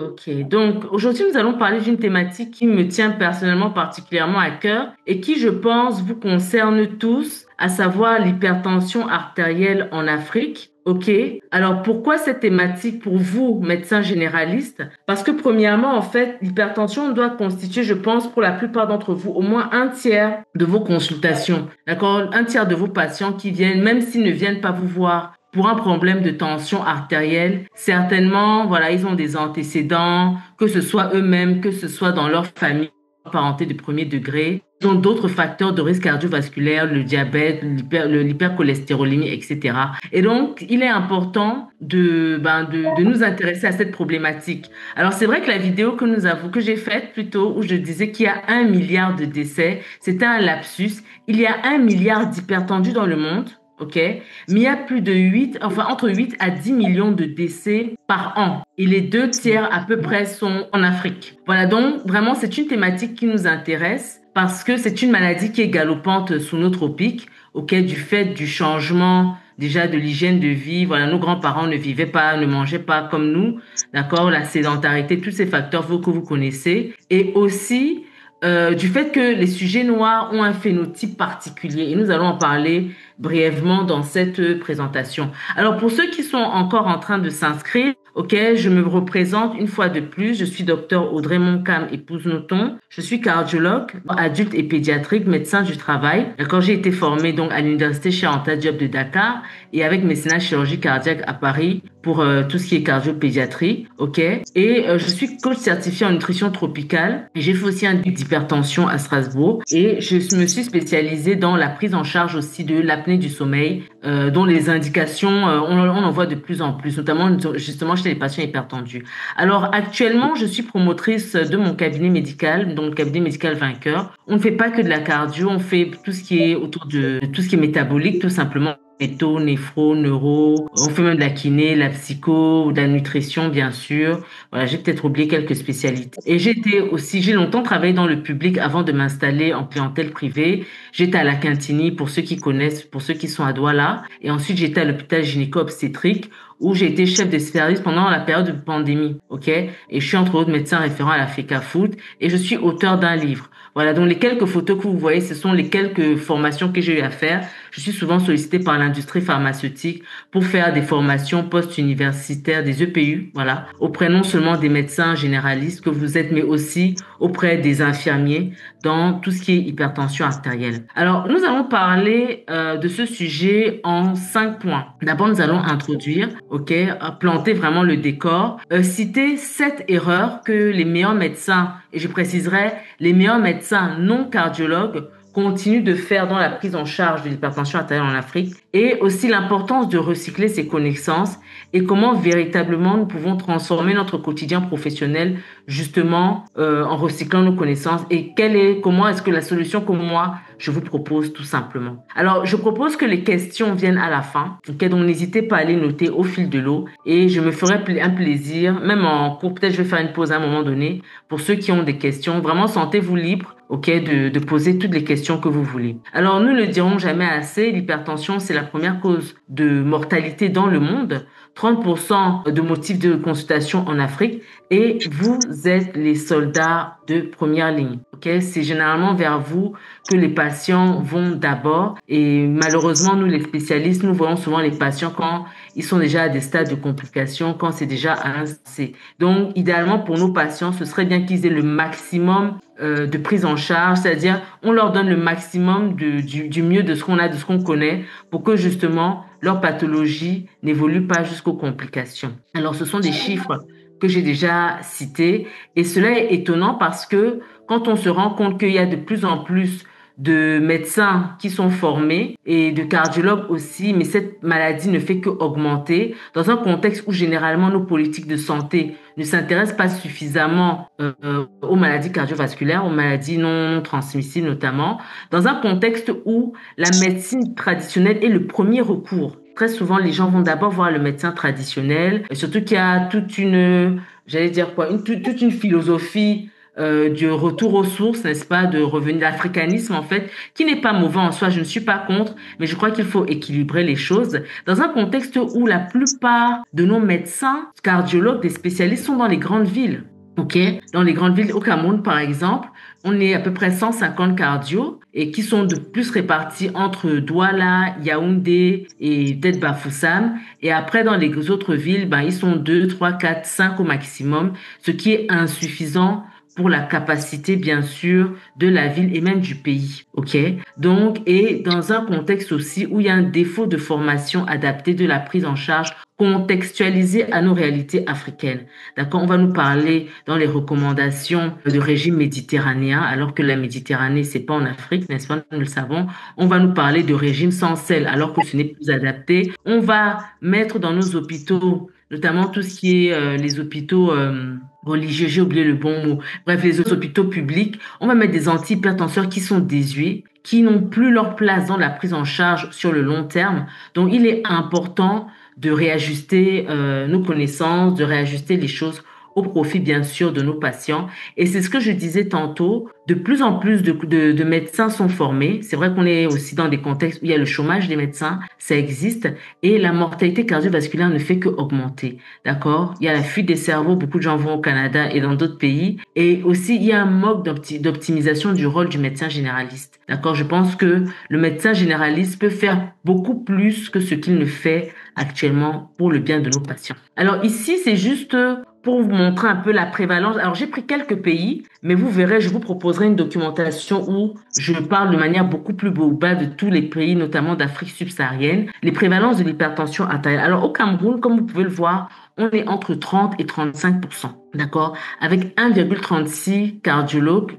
Ok, donc aujourd'hui nous allons parler d'une thématique qui me tient personnellement particulièrement à cœur et qui, je pense, vous concerne tous, à savoir l'hypertension artérielle en Afrique. Ok, alors pourquoi cette thématique pour vous, médecins généralistes? Parce que premièrement, en fait, l'hypertension doit constituer, je pense, pour la plupart d'entre vous, au moins un tiers de vos consultations. D'accord? Un tiers de vos patients qui viennent, même s'ils ne viennent pas vous voir pour un problème de tension artérielle, certainement, voilà, ils ont des antécédents, que ce soit eux-mêmes, que ce soit dans leur famille, parenté de premier degré. Ils ont d'autres facteurs de risque cardiovasculaire, le diabète, l'hypercholestérolémie, etc. Et donc, il est important de nous intéresser à cette problématique. Alors, c'est vrai que la vidéo que j'ai faite plutôt, où je disais qu'il y a 1 milliard de décès, c'était un lapsus. Il y a 1 milliard d'hypertendus dans le monde. OK? Mais il y a plus de 8, enfin entre 8 à 10 millions de décès par an. Et les deux tiers à peu près sont en Afrique. Voilà, donc vraiment, c'est une thématique qui nous intéresse parce que c'est une maladie qui est galopante sous nos tropiques, auquel du fait du changement déjà de l'hygiène de vie, voilà, nos grands-parents ne vivaient pas, ne mangeaient pas comme nous, d'accord, la sédentarité, tous ces facteurs que vous connaissez, et aussi du fait que les sujets noirs ont un phénotype particulier. Et nous allons en parler brièvement dans cette présentation. Alors, pour ceux qui sont encore en train de s'inscrire, ok, je me représente une fois de plus. Je suis docteur Audrey Moncam, épouse Noton. Je suis cardiologue, adulte et pédiatrique, médecin du travail. Quand j'ai été formée donc à l'université Cheikh Anta Diop de Dakar et avec mécénat chirurgie cardiaque à Paris pour tout ce qui est cardio-pédiatrie, ok. Et je suis coach certifié en nutrition tropicale et j'ai fait aussi un d'hypertension à Strasbourg et je me suis spécialisée dans la prise en charge aussi de l'apnée du sommeil, dont les indications, on en voit de plus en plus, notamment justement chez les patients hypertendus. Alors actuellement, je suis promotrice de mon cabinet médical, donc le cabinet médical Vainqueur. On ne fait pas que de la cardio, on fait tout ce qui est autour de tout ce qui est métabolique, tout simplement. Métaux, néphro, neuro, on fait même de la kiné, la psycho, de la nutrition, bien sûr. Voilà, j'ai peut-être oublié quelques spécialités. Et j'ai longtemps travaillé dans le public avant de m'installer en clientèle privée. J'étais à la Quintini, pour ceux qui connaissent, pour ceux qui sont à Douala. Et ensuite, j'étais à l'hôpital gynéco-obstétrique où j'ai été chef de service pendant la période de pandémie. OK? Et je suis entre autres médecin référent à la FECAFOOT et je suis auteur d'un livre. Voilà, donc les quelques photos que vous voyez, ce sont les quelques formations que j'ai eu à faire. Je suis souvent sollicitée par l'industrie pharmaceutique pour faire des formations post-universitaires, des EPU, voilà, auprès non seulement des médecins généralistes que vous êtes, mais aussi auprès des infirmiers dans tout ce qui est hypertension artérielle. Alors, nous allons parler de ce sujet en 5 points. D'abord, nous allons introduire, ok, planter vraiment le décor, citer 7 erreurs que les meilleurs médecins, et je préciserai, les meilleurs médecins non cardiologues continue de faire dans la prise en charge de l'hypertension artérielle en Afrique et aussi l'importance de recycler ses connaissances et comment véritablement nous pouvons transformer notre quotidien professionnel justement en recyclant nos connaissances et comment est-ce que la solution que moi je vous propose tout simplement. Alors je propose que les questions viennent à la fin, ok, donc n'hésitez pas à les noter au fil de l'eau et je me ferai un plaisir, même en cours, peut-être je vais faire une pause à un moment donné pour ceux qui ont des questions, vraiment sentez-vous libre, ok, de poser toutes les questions que vous voulez. Alors, nous ne le dirons jamais assez, l'hypertension, c'est la première cause de mortalité dans le monde, 30% de motifs de consultation en Afrique, et vous êtes les soldats de première ligne, ok? C'est généralement vers vous que les patients vont d'abord, et malheureusement, nous, les spécialistes, nous voyons souvent les patients quand ils sont déjà à des stades de complications, quand c'est déjà avancé. Donc, idéalement, pour nos patients, ce serait bien qu'ils aient le maximum de prise en charge, c'est-à-dire on leur donne le maximum du mieux de ce qu'on a, de ce qu'on connaît, pour que justement leur pathologie n'évolue pas jusqu'aux complications. Alors, ce sont des chiffres que j'ai déjà cités et cela est étonnant parce que quand on se rend compte qu'il y a de plus en plus de médecins qui sont formés et de cardiologues aussi, mais cette maladie ne fait qu'augmenter dans un contexte où généralement nos politiques de santé ne s'intéressent pas suffisamment aux maladies cardiovasculaires, aux maladies non transmissibles notamment, dans un contexte où la médecine traditionnelle est le premier recours. Très souvent, les gens vont d'abord voir le médecin traditionnel, et surtout qu'il y a toute une, j'allais dire quoi, toute une philosophie du retour aux sources, n'est-ce pas, de revenir l'africanisme en fait, qui n'est pas mauvais en soi, je ne suis pas contre, mais je crois qu'il faut équilibrer les choses dans un contexte où la plupart de nos médecins, cardiologues, des spécialistes sont dans les grandes villes. OK? Dans les grandes villes, au Cameroun, par exemple, on est à peu près 150 cardio et qui sont de plus répartis entre Douala, Yaoundé et peut-être Bafoussam. Et après, dans les autres villes, ben, ils sont 2, 3, 4, 5 au maximum, ce qui est insuffisant pour la capacité, bien sûr, de la ville et même du pays. OK? Donc, et dans un contexte aussi où il y a un défaut de formation adaptée de la prise en charge contextualisée à nos réalités africaines. D'accord? On va nous parler dans les recommandations de régime méditerranéen, alors que la Méditerranée, c'est pas en Afrique, n'est-ce pas? Nous le savons. On va nous parler de régime sans sel, alors que ce n'est plus adapté. On va mettre dans nos hôpitaux, notamment tout ce qui est les hôpitaux religieux, j'ai oublié le bon mot. Bref, les hôpitaux publics, on va mettre des antihypertenseurs qui sont désuets, qui n'ont plus leur place dans la prise en charge sur le long terme. Donc, il est important de réajuster nos connaissances, de réajuster les choses au profit, bien sûr, de nos patients. Et c'est ce que je disais tantôt, de plus en plus de médecins sont formés. C'est vrai qu'on est aussi dans des contextes où il y a le chômage des médecins, ça existe, et la mortalité cardiovasculaire ne fait que augmenter. D'accord? Il y a la fuite des cerveaux, beaucoup de gens vont au Canada et dans d'autres pays, et aussi il y a un manque d'optimisation du rôle du médecin généraliste. D'accord? Je pense que le médecin généraliste peut faire beaucoup plus que ce qu'il ne fait actuellement pour le bien de nos patients. Alors ici, c'est juste pour vous montrer un peu la prévalence. Alors j'ai pris quelques pays, mais vous verrez, je vous proposerai une documentation où je parle de manière beaucoup plus globale de tous les pays, notamment d'Afrique subsaharienne, les prévalences de l'hypertension artérielle. Alors au Cameroun, comme vous pouvez le voir, on est entre 30 et 35%. D'accord? Avec 1,36 cardiologues,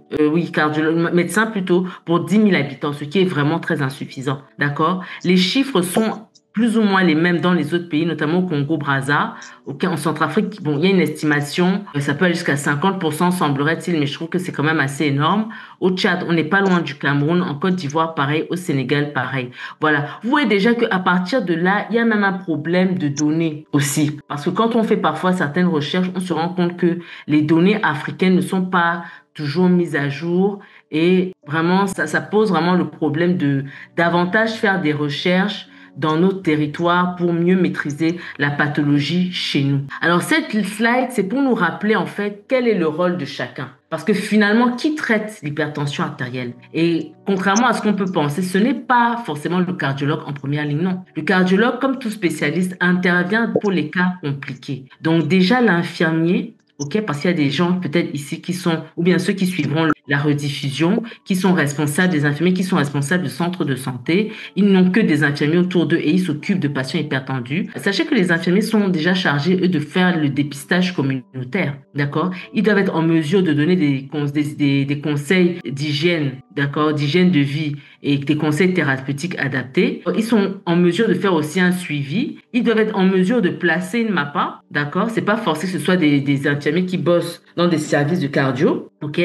médecins plutôt, pour 10 000 habitants, ce qui est vraiment très insuffisant. D'accord? Les chiffres sont plus ou moins les mêmes dans les autres pays, notamment au Congo-Brazza, en Centrafrique. Bon, il y a une estimation, ça peut aller jusqu'à 50%, semblerait-il, mais je trouve que c'est quand même assez énorme. Au Tchad, on n'est pas loin du Cameroun. En Côte d'Ivoire, pareil. Au Sénégal, pareil. Voilà. Vous voyez déjà qu'à partir de là, il y a même un problème de données aussi. Parce que quand on fait parfois certaines recherches, on se rend compte que les données africaines ne sont pas toujours mises à jour et vraiment, ça pose vraiment le problème de davantage faire des recherches dans notre territoire pour mieux maîtriser la pathologie chez nous. Alors cette slide, c'est pour nous rappeler en fait quel est le rôle de chacun. Parce que finalement, qui traite l'hypertension artérielle? Et contrairement à ce qu'on peut penser, ce n'est pas forcément le cardiologue en première ligne, non. Le cardiologue, comme tout spécialiste, intervient pour les cas compliqués. Donc déjà, l'infirmier, OK, parce qu'il y a des gens peut-être ici qui sont, ou bien ceux qui suivront la rediffusion, qui sont responsables, des infirmiers qui sont responsables de centres de santé. Ils n'ont que des infirmiers autour d'eux et ils s'occupent de patients hypertendus. Sachez que les infirmiers sont déjà chargés, eux, de faire le dépistage communautaire, d'accord? Ils doivent être en mesure de donner des conseils d'hygiène, d'accord, d'hygiène de vie et des conseils thérapeutiques adaptés. Ils sont en mesure de faire aussi un suivi. Ils doivent être en mesure de placer une MAPA, d'accord? C'est pas forcé que ce soit des infirmiers qui bossent dans des services de cardio, ok?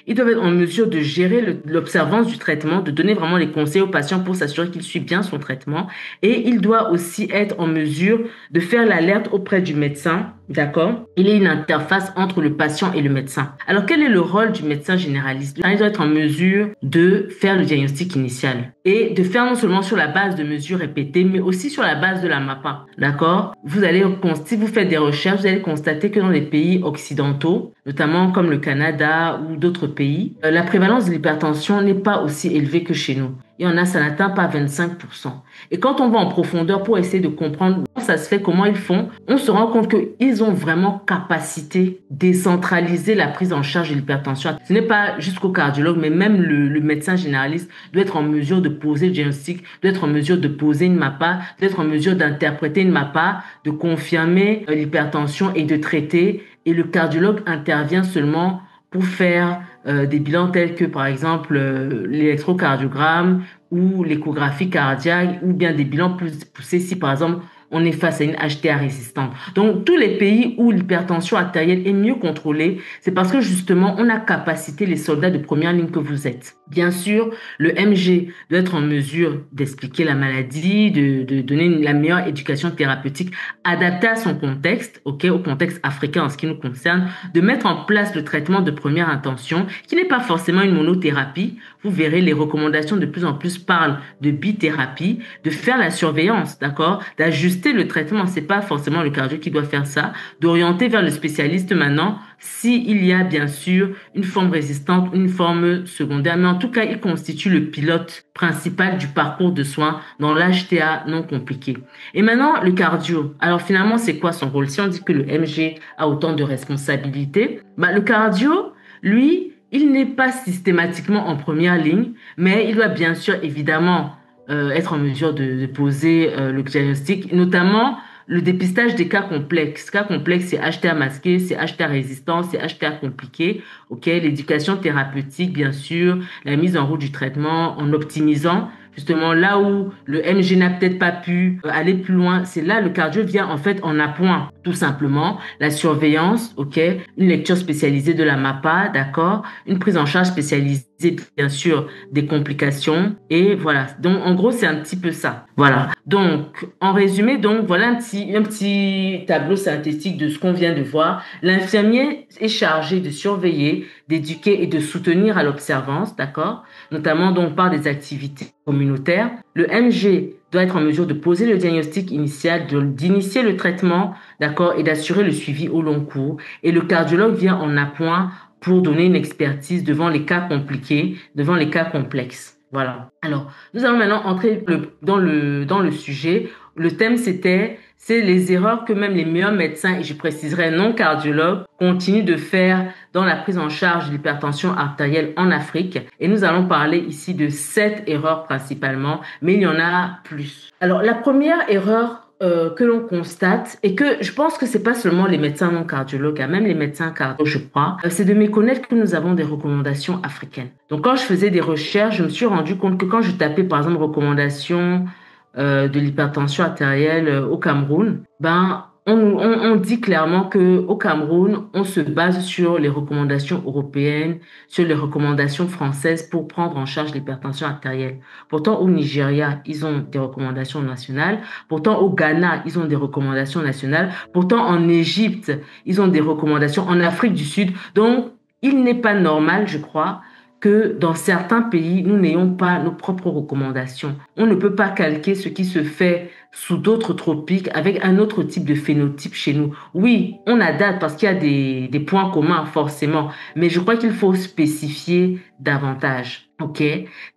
Ils doivent être en mesure de gérer l'observance du traitement, de donner vraiment les conseils aux patients pour s'assurer qu'il suit bien son traitement. Et il doit aussi être en mesure de faire l'alerte auprès du médecin, d'accord? Il y a une interface entre le patient et le médecin. Alors, quel est le rôle du médecin généraliste? Il doit être en mesure de faire le diagnostic initial et de faire non seulement sur la base de mesures répétées, mais aussi sur la base de la MAPA, d'accord? Si vous faites des recherches, vous allez constater que dans les pays occidentaux, notamment comme le Canada ou d'autres pays, la prévalence de l'hypertension n'est pas aussi élevée que chez nous. Il y en a, ça n'atteint pas 25%. Et quand on va en profondeur pour essayer de comprendre comment ça se fait, comment ils font, on se rend compte qu'ils ont vraiment capacité de décentraliser la prise en charge de l'hypertension. Ce n'est pas jusqu'au cardiologue, mais même le médecin généraliste doit être en mesure de poser le diagnostic, doit être en mesure de poser une MAPA, doit être en mesure d'interpréter une MAPA, de confirmer l'hypertension et de traiter. Et le cardiologue intervient seulement pour faire des bilans tels que, par exemple, l'électrocardiogramme ou l'échographie cardiaque ou bien des bilans plus poussés si, par exemple, on est face à une HTA résistante. Donc, tous les pays où l'hypertension artérielle est mieux contrôlée, c'est parce que justement, on a capacité les soldats de première ligne que vous êtes. Bien sûr, le MG doit être en mesure d'expliquer la maladie, de donner la meilleure éducation thérapeutique adaptée à son contexte, ok, au contexte africain en ce qui nous concerne, de mettre en place le traitement de première intention, qui n'est pas forcément une monothérapie. Vous verrez, les recommandations de plus en plus parlent de bithérapie, de faire la surveillance, d'accord, d'ajuster le traitement. C'est pas forcément le cardio qui doit faire ça, d'orienter vers le spécialiste maintenant, s'il y a bien sûr une forme résistante, une forme secondaire. Mais en tout cas, il constitue le pilote principal du parcours de soins dans l'HTA non compliqué. Et maintenant, le cardio. Alors finalement, c'est quoi son rôle? Si on dit que le MG a autant de responsabilités, le cardio, lui, il n'est pas systématiquement en première ligne, mais il doit bien sûr évidemment être en mesure de poser le diagnostic, notamment le dépistage des cas complexes. Cas complexes, c'est HTA masqué, c'est HTA résistant, c'est HTA compliqué. Ok, l'éducation thérapeutique, bien sûr, la mise en route du traitement en optimisant. Justement, là où le MG n'a peut-être pas pu aller plus loin, c'est là le cardio vient en fait en appoint, tout simplement. La surveillance, ok, une lecture spécialisée de la MAPA, d'accord, une prise en charge spécialisée, bien sûr, des complications. Et voilà. Donc, en gros, c'est un petit peu ça. Voilà. Donc, en résumé, donc, voilà un petit tableau synthétique de ce qu'on vient de voir. L'infirmier est chargé de surveiller, d'éduquer et de soutenir à l'observance, d'accord? Notamment donc par des activités communautaires. Le MG doit être en mesure de poser le diagnostic initial, d'initier le traitement, d'accord, et d'assurer le suivi au long cours. Et le cardiologue vient en appoint pour donner une expertise devant les cas compliqués, devant les cas complexes. Voilà. Alors, nous allons maintenant entrer dans le sujet. Le thème, c'est les erreurs que même les meilleurs médecins, et je préciserai non cardiologues, continuent de faire dans la prise en charge de l'hypertension artérielle en Afrique. Et nous allons parler ici de 7 erreurs principalement, mais il y en a plus. Alors, la première erreur que l'on constate et que je pense que c'est pas seulement les médecins non cardiologues, même les médecins cardiologues, je crois, c'est de méconnaître que nous avons des recommandations africaines. Donc, quand je faisais des recherches, je me suis rendu compte que quand je tapais, par exemple, recommandations de l'hypertension artérielle au Cameroun, on dit clairement que au Cameroun, on se base sur les recommandations européennes, sur les recommandations françaises pour prendre en charge l'hypertension artérielle. Pourtant, au Nigeria, ils ont des recommandations nationales. Pourtant, au Ghana, ils ont des recommandations nationales. Pourtant, en Égypte, ils ont des recommandations. En Afrique du Sud. Donc, il n'est pas normal, je crois, que dans certains pays, nous n'ayons pas nos propres recommandations. On ne peut pas calquer ce qui se fait sous d'autres tropiques avec un autre type de phénotype chez nous. Oui, on adapte parce qu'il y a des points communs forcément, mais je crois qu'il faut spécifier davantage. OK?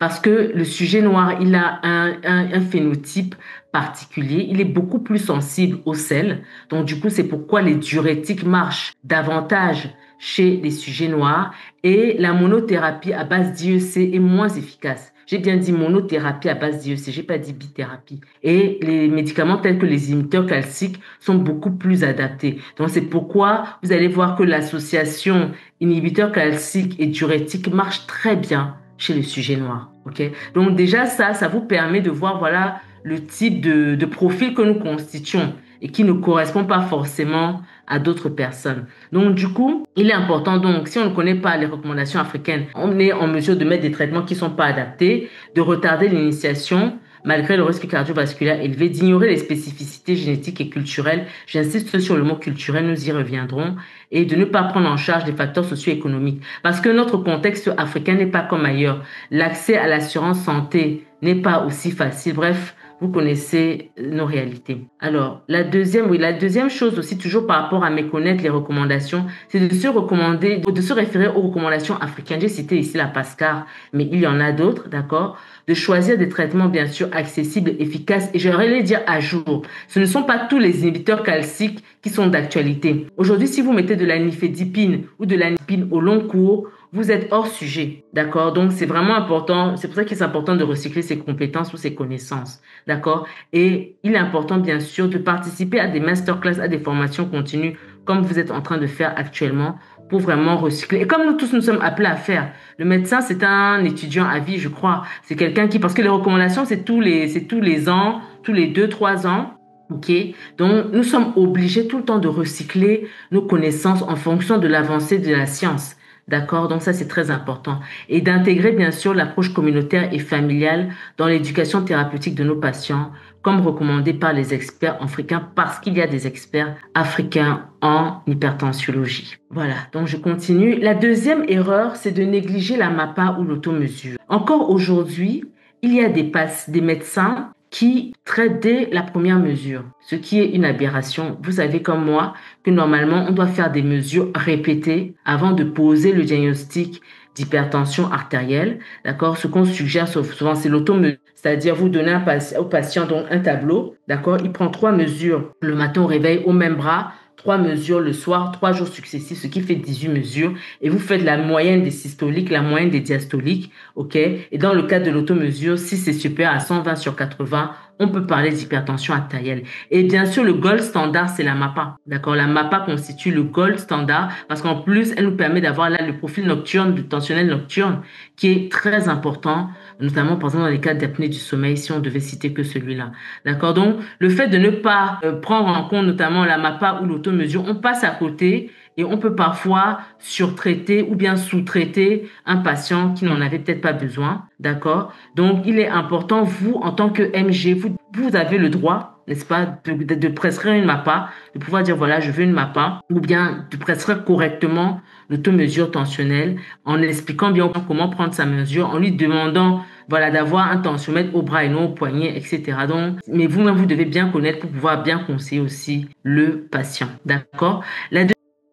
Parce que le sujet noir, il a un phénotype particulier. Il est beaucoup plus sensible au sel. Donc, du coup, c'est pourquoi les diurétiques marchent davantage chez les sujets noirs et la monothérapie à base d'IEC est moins efficace. J'ai bien dit monothérapie à base d'IEC, j'ai pas dit bithérapie. Et les médicaments tels que les inhibiteurs calciques sont beaucoup plus adaptés. Donc c'est pourquoi vous allez voir que l'association inhibiteur calcique et diurétique marche très bien chez le sujet noir. Ok? Donc déjà ça vous permet de voir voilà le type de profil que nous constituons et qui ne correspond pas forcément à d'autres personnes. Donc, du coup, il est important, donc, si on ne connaît pas les recommandations africaines, on est en mesure de mettre des traitements qui ne sont pas adaptés, de retarder l'initiation, malgré le risque cardiovasculaire élevé, d'ignorer les spécificités génétiques et culturelles. J'insiste sur le mot culturel, nous y reviendrons, et de ne pas prendre en charge des facteurs socio-économiques. Parce que notre contexte africain n'est pas comme ailleurs. L'accès à l'assurance santé n'est pas aussi facile. Bref, vous connaissez nos réalités. Alors, la deuxième chose aussi, toujours par rapport à méconnaître les recommandations, c'est de se référer aux recommandations africaines. J'ai cité ici la PASCAR, mais il y en a d'autres, d'accord? De choisir des traitements, bien sûr, accessibles, efficaces, et j'aimerais les dire à jour. Ce ne sont pas tous les inhibiteurs calciques qui sont d'actualité. Aujourd'hui, si vous mettez de la nifedipine ou de la nifedipine au long cours, vous êtes hors sujet, d'accord? Donc, c'est vraiment important. C'est pour ça qu'il est important de recycler ses compétences ou ses connaissances, d'accord? Et il est important, bien sûr, de participer à des masterclass, à des formations continues, comme vous êtes en train de faire actuellement, pour vraiment recycler. Et comme nous tous, nous sommes appelés à faire. Le médecin, c'est un étudiant à vie, je crois. C'est quelqu'un parce que les recommandations, c'est tous les ans, tous les 2, 3 ans. OK? Donc, nous sommes obligés tout le temps de recycler nos connaissances en fonction de l'avancée de la science. D'accord? Donc, ça, c'est très important. Et d'intégrer, bien sûr, l'approche communautaire et familiale dans l'éducation thérapeutique de nos patients, comme recommandé par les experts africains, parce qu'il y a des experts africains en hypertensiologie. Voilà. Donc, je continue. La deuxième erreur, c'est de négliger la MAPA ou l'automesure. Encore aujourd'hui, il y a des médecins qui traite dès la première mesure, ce qui est une aberration. Vous savez comme moi que normalement, on doit faire des mesures répétées avant de poser le diagnostic d'hypertension artérielle. D'accord? Ce qu'on suggère souvent, c'est l'automesure. C'est-à-dire, vous donnez au patient donc un tableau. D'accord? Il prend 3 mesures le matin au réveil au même bras. 3 mesures le soir, 3 jours successifs, ce qui fait 18 mesures. Et vous faites la moyenne des systoliques, la moyenne des diastoliques. OK? Et dans le cas de l'automesure, si c'est supérieur à 120/80, on peut parler d'hypertension artérielle. Et bien sûr, le gold standard, c'est la MAPA. D'accord? La MAPA constitue le gold standard parce qu'en plus, elle nous permet d'avoir là le profil nocturne, du tensionnel nocturne, qui est très important, notamment par exemple dans les cas d'apnée du sommeil, si on devait citer que celui-là. D'accord? Donc, le fait de ne pas prendre en compte notamment la MAPA ou l'automesure, on passe à côté et on peut parfois surtraiter ou bien sous-traiter un patient qui n'en avait peut-être pas besoin. D'accord? Donc, il est important, vous, en tant que MG, vous avez le droit, n'est-ce pas, de prescrire une MAPA, de pouvoir dire, voilà, je veux une MAPA, ou bien de prescrire correctement l'automesure tensionnelle en expliquant bien comment prendre sa mesure, en lui demandant, voilà, d'avoir un tensiomètre au bras et non au poignet, etc. Donc, mais vous-même, vous devez bien connaître pour pouvoir bien conseiller aussi le patient. D'accord? La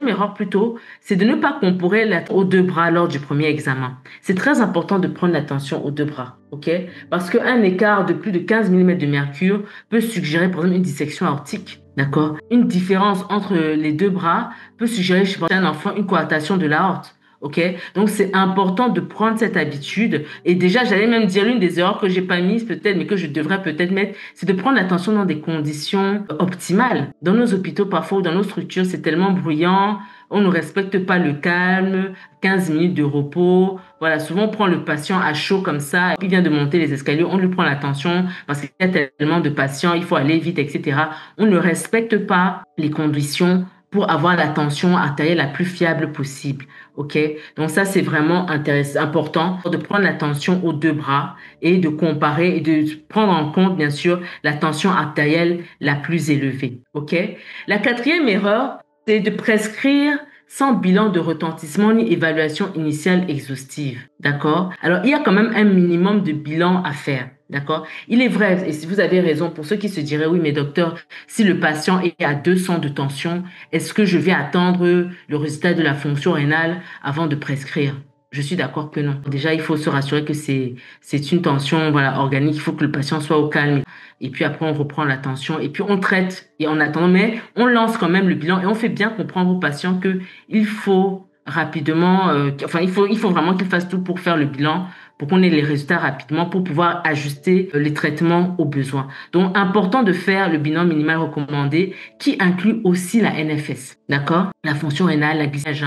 erreur plutôt, c'est de ne pas comparer aux 2 bras lors du premier examen. C'est très important de prendre l'attention aux 2 bras, ok? Parce qu'un écart de plus de 15 mm de mercure peut suggérer, par exemple, une dissection aortique, d'accord? Une différence entre les 2 bras peut suggérer chez un enfant une coarctation de l'aorte. OK? Donc, c'est important de prendre cette habitude. Et déjà, j'allais même dire l'une des erreurs que j'ai pas mises peut-être, mais que je devrais peut-être mettre, c'est de prendre l'attention dans des conditions optimales. Dans nos hôpitaux, parfois, ou dans nos structures, c'est tellement bruyant. On ne respecte pas le calme, 15 minutes de repos. Voilà, souvent, on prend le patient à chaud comme ça. Il vient de monter les escaliers, on lui prend l'attention parce qu'il y a tellement de patients, il faut aller vite, etc. On ne respecte pas les conditions pour avoir la tension artérielle la plus fiable possible. OK? Donc ça, c'est vraiment intéressant, important de prendre la tension aux 2 bras et de comparer et de prendre en compte, bien sûr, la tension artérielle la plus élevée. OK? La quatrième erreur, c'est de prescrire sans bilan de retentissement ni évaluation initiale exhaustive. D'accord? Alors, il y a quand même un minimum de bilan à faire. D'accord? Il est vrai, et si vous avez raison, pour ceux qui se diraient, oui, mais docteur, si le patient est à 200 de tension, est-ce que je vais attendre le résultat de la fonction rénale avant de prescrire? Je suis d'accord que non. Déjà, il faut se rassurer que c'est une tension, voilà, organique. Il faut que le patient soit au calme. Et puis après, on reprend la tension et puis on traite et on attend. Mais on lance quand même le bilan et on fait bien comprendre aux patients que il faut rapidement, il faut vraiment qu'ils fassent tout pour faire le bilan, pour qu'on ait les résultats rapidement, pour pouvoir ajuster les traitements aux besoins. Donc, important de faire le bilan minimal recommandé qui inclut aussi la NFS, d'accord? La fonction rénale, la glycémie,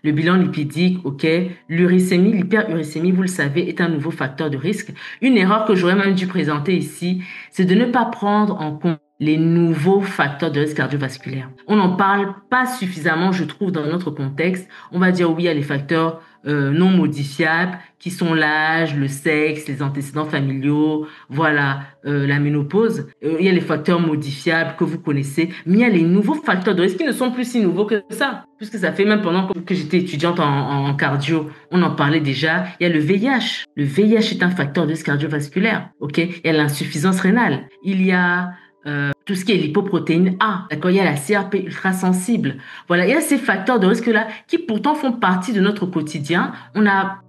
le bilan lipidique, ok? L'uricémie, l'hyperuricémie, vous le savez, est un nouveau facteur de risque. Une erreur que j'aurais même dû présenter ici, c'est de ne pas prendre en compte les nouveaux facteurs de risque cardiovasculaire. On n'en parle pas suffisamment, je trouve, dans notre contexte. On va dire oui, il y a les facteurs non modifiables qui sont l'âge, le sexe, les antécédents familiaux, voilà, la ménopause. Il y a les facteurs modifiables que vous connaissez, mais il y a les nouveaux facteurs de risque qui ne sont plus si nouveaux que ça, puisque ça fait même pendant que j'étais étudiante en cardio, on en parlait déjà. Il y a le VIH. Le VIH est un facteur de risque cardiovasculaire, ok? Il y a l'insuffisance rénale. Il y a tout ce qui est lipoprotéine A, d'accord, il y a la CRP ultra sensible. Voilà, il y a ces facteurs de risque-là qui pourtant font partie de notre quotidien.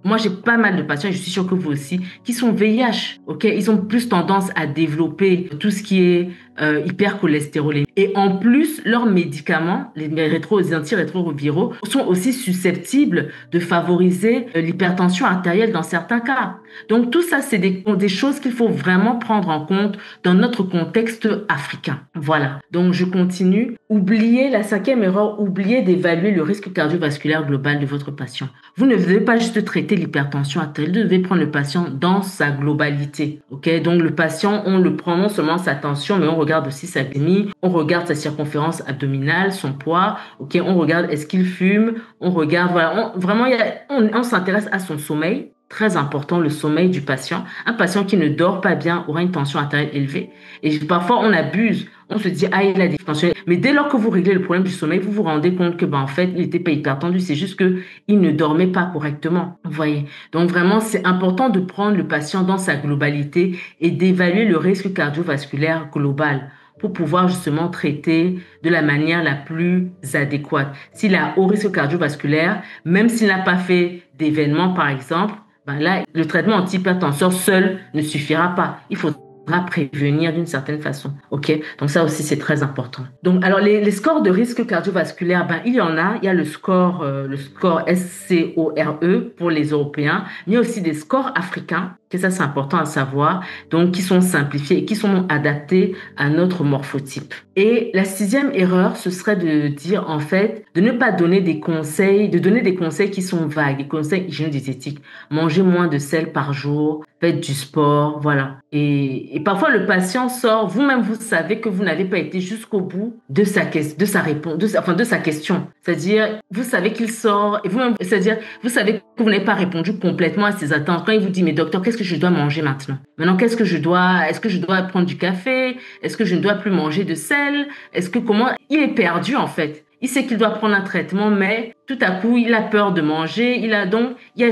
Moi j'ai pas mal de patients, je suis sûre que vous aussi, qui sont VIH, ok? Ils ont plus tendance à développer tout ce qui est hypercholestérolémie. Et en plus, leurs médicaments, les antirétroviraux, sont aussi susceptibles de favoriser l'hypertension artérielle dans certains cas. Donc tout ça, c'est des choses qu'il faut vraiment prendre en compte dans notre contexte africain. Voilà. Donc je continue. La 5e erreur, oubliez d'évaluer le risque cardiovasculaire global de votre patient. Vous ne devez pas juste traiter l'hypertension artérielle, vous devez prendre le patient dans sa globalité. Ok? Donc le patient, on le prend non seulement sa tension, mais on regarde regarde aussi sa glycémie, on regarde sa circonférence abdominale, son poids, ok, on regarde est-ce qu'il fume, on regarde, voilà, vraiment, on s'intéresse à son sommeil. Très important, le sommeil du patient. Un patient qui ne dort pas bien aura une tension artérielle élevée. Et parfois, on abuse. On se dit, ah, il a des tensions. Mais dès lors que vous réglez le problème du sommeil, vous vous rendez compte que, en fait, il n'était pas hypertendu. C'est juste que il ne dormait pas correctement. Vous voyez. Donc, vraiment, c'est important de prendre le patient dans sa globalité et d'évaluer le risque cardiovasculaire global pour pouvoir justement traiter de la manière la plus adéquate. S'il a haut risque cardiovasculaire, même s'il n'a pas fait d'événement, par exemple, là, le traitement antihypertenseur seul ne suffira pas. Il faudra prévenir d'une certaine façon. OK? Donc ça aussi, c'est très important. Donc, alors, les scores de risque cardiovasculaire, il y en a. Il y a le score SCORE pour les Européens, mais il y a aussi des scores africains, que ça, c'est important à savoir, donc qui sont simplifiés et qui sont adaptés à notre morphotype. Et la 6e erreur, ce serait de dire, en fait, de ne pas donner des conseils, de donner des conseils qui sont vagues, des conseils hygiéno-diététiques. Mangez moins de sel par jour, faites du sport, voilà. Et parfois, le patient sort, vous-même, vous savez que vous n'avez pas été jusqu'au bout de sa réponse, de sa question. C'est-à-dire, vous savez qu'il sort, et vous-même, c'est-à-dire, vous savez que vous n'avez pas répondu complètement à ses attentes. Quand il vous dit, mais docteur, qu'est-ce que je dois manger maintenant? Maintenant, est-ce que je dois prendre du café? Est-ce que je ne dois plus manger de sel? Il est perdu, en fait. Il sait qu'il doit prendre un traitement, mais tout à coup, il a peur de manger.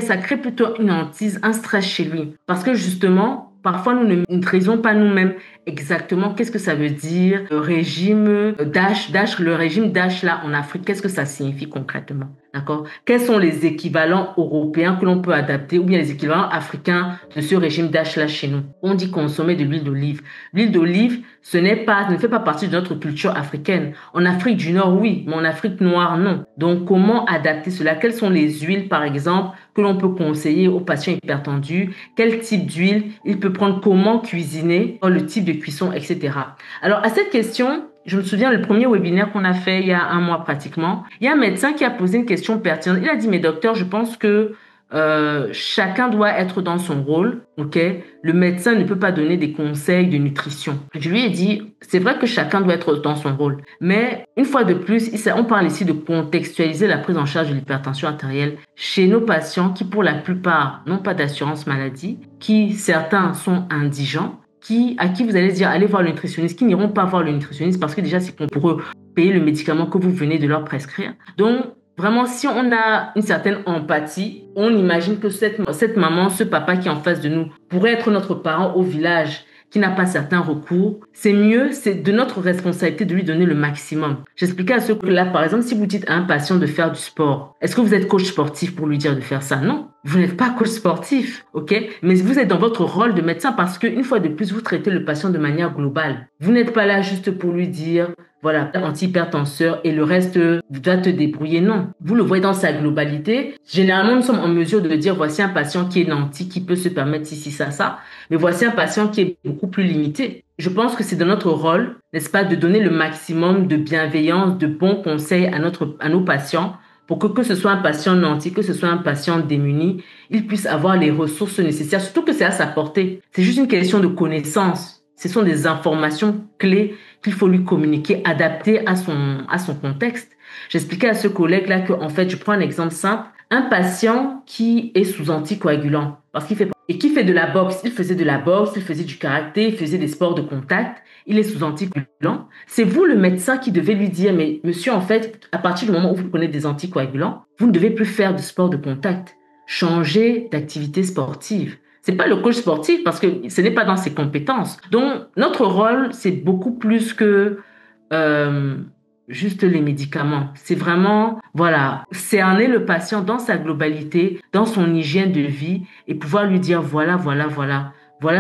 Ça crée plutôt une hantise, un stress chez lui. Parce que justement, parfois, nous ne maîtrisons pas nous-mêmes exactement qu'est-ce que ça veut dire, le régime le régime DASH là en Afrique, qu'est-ce que ça signifie concrètement? D'accord? Quels sont les équivalents européens que l'on peut adapter ou bien les équivalents africains de ce régime DASH là chez nous? On dit consommer de l'huile d'olive. L'huile d'olive, ne fait pas partie de notre culture africaine. En Afrique du Nord, oui, mais en Afrique noire, non. Donc, comment adapter cela? Quelles sont les huiles, par exemple, que l'on peut conseiller aux patients hypertendus? Quel type d'huile il peut prendre? Comment cuisiner? Le type de cuisson, etc. Alors, à cette question, je me souviens, le premier webinaire qu'on a fait il y a un mois pratiquement, il y a un médecin qui a posé une question pertinente. Il a dit, mais docteur, je pense que chacun doit être dans son rôle, ok? Le médecin ne peut pas donner des conseils de nutrition. Je lui ai dit, c'est vrai que chacun doit être dans son rôle, mais une fois de plus, on parle ici de contextualiser la prise en charge de l'hypertension artérielle chez nos patients qui, pour la plupart, n'ont pas d'assurance maladie, qui certains sont indigents, à qui vous allez dire, allez voir le nutritionniste, qui n'iront pas voir le nutritionniste parce que déjà, c'est pour eux payer le médicament que vous venez de leur prescrire. Donc, vraiment, si on a une certaine empathie, on imagine que cette maman, ce papa qui est en face de nous pourrait être notre parent au village qui n'a pas certains recours. C'est mieux, c'est de notre responsabilité de lui donner le maximum. J'expliquais à ceux que là, par exemple, si vous dites à un patient de faire du sport, est-ce que vous êtes coach sportif pour lui dire de faire ça? Non. Vous n'êtes pas coach sportif, ok? Mais vous êtes dans votre rôle de médecin parce qu'une fois de plus, vous traitez le patient de manière globale. Vous n'êtes pas là juste pour lui dire, voilà, antihypertenseur et le reste va te débrouiller. Non. Vous le voyez dans sa globalité. Généralement, nous sommes en mesure de dire, voici un patient qui est nanti, qui peut se permettre ici, ça. Mais voici un patient qui est beaucoup plus limité. Je pense que c'est de notre rôle, n'est-ce pas, de donner le maximum de bienveillance, de bons conseils à nos patients pour que ce soit un patient nanti, que ce soit un patient démuni, il puisse avoir les ressources nécessaires, surtout que c'est à sa portée. C'est juste une question de connaissance. Ce sont des informations clés qu'il faut lui communiquer, adaptées à son contexte. J'expliquais à ce collègue-là que, en fait, je prends un exemple simple. Un patient qui est sous anticoagulant, qui fait de la boxe, il faisait de la boxe, il faisait du karaté, il faisait des sports de contact, il est sous anticoagulant. C'est vous, le médecin, qui devez lui dire, mais monsieur, en fait, à partir du moment où vous prenez des anticoagulants, vous ne devez plus faire de sport de contact. Changez d'activité sportive. C'est pas le coach sportif parce que ce n'est pas dans ses compétences. Donc, notre rôle, c'est beaucoup plus que juste les médicaments. C'est vraiment, voilà, cerner le patient dans sa globalité, dans son hygiène de vie et pouvoir lui dire, voilà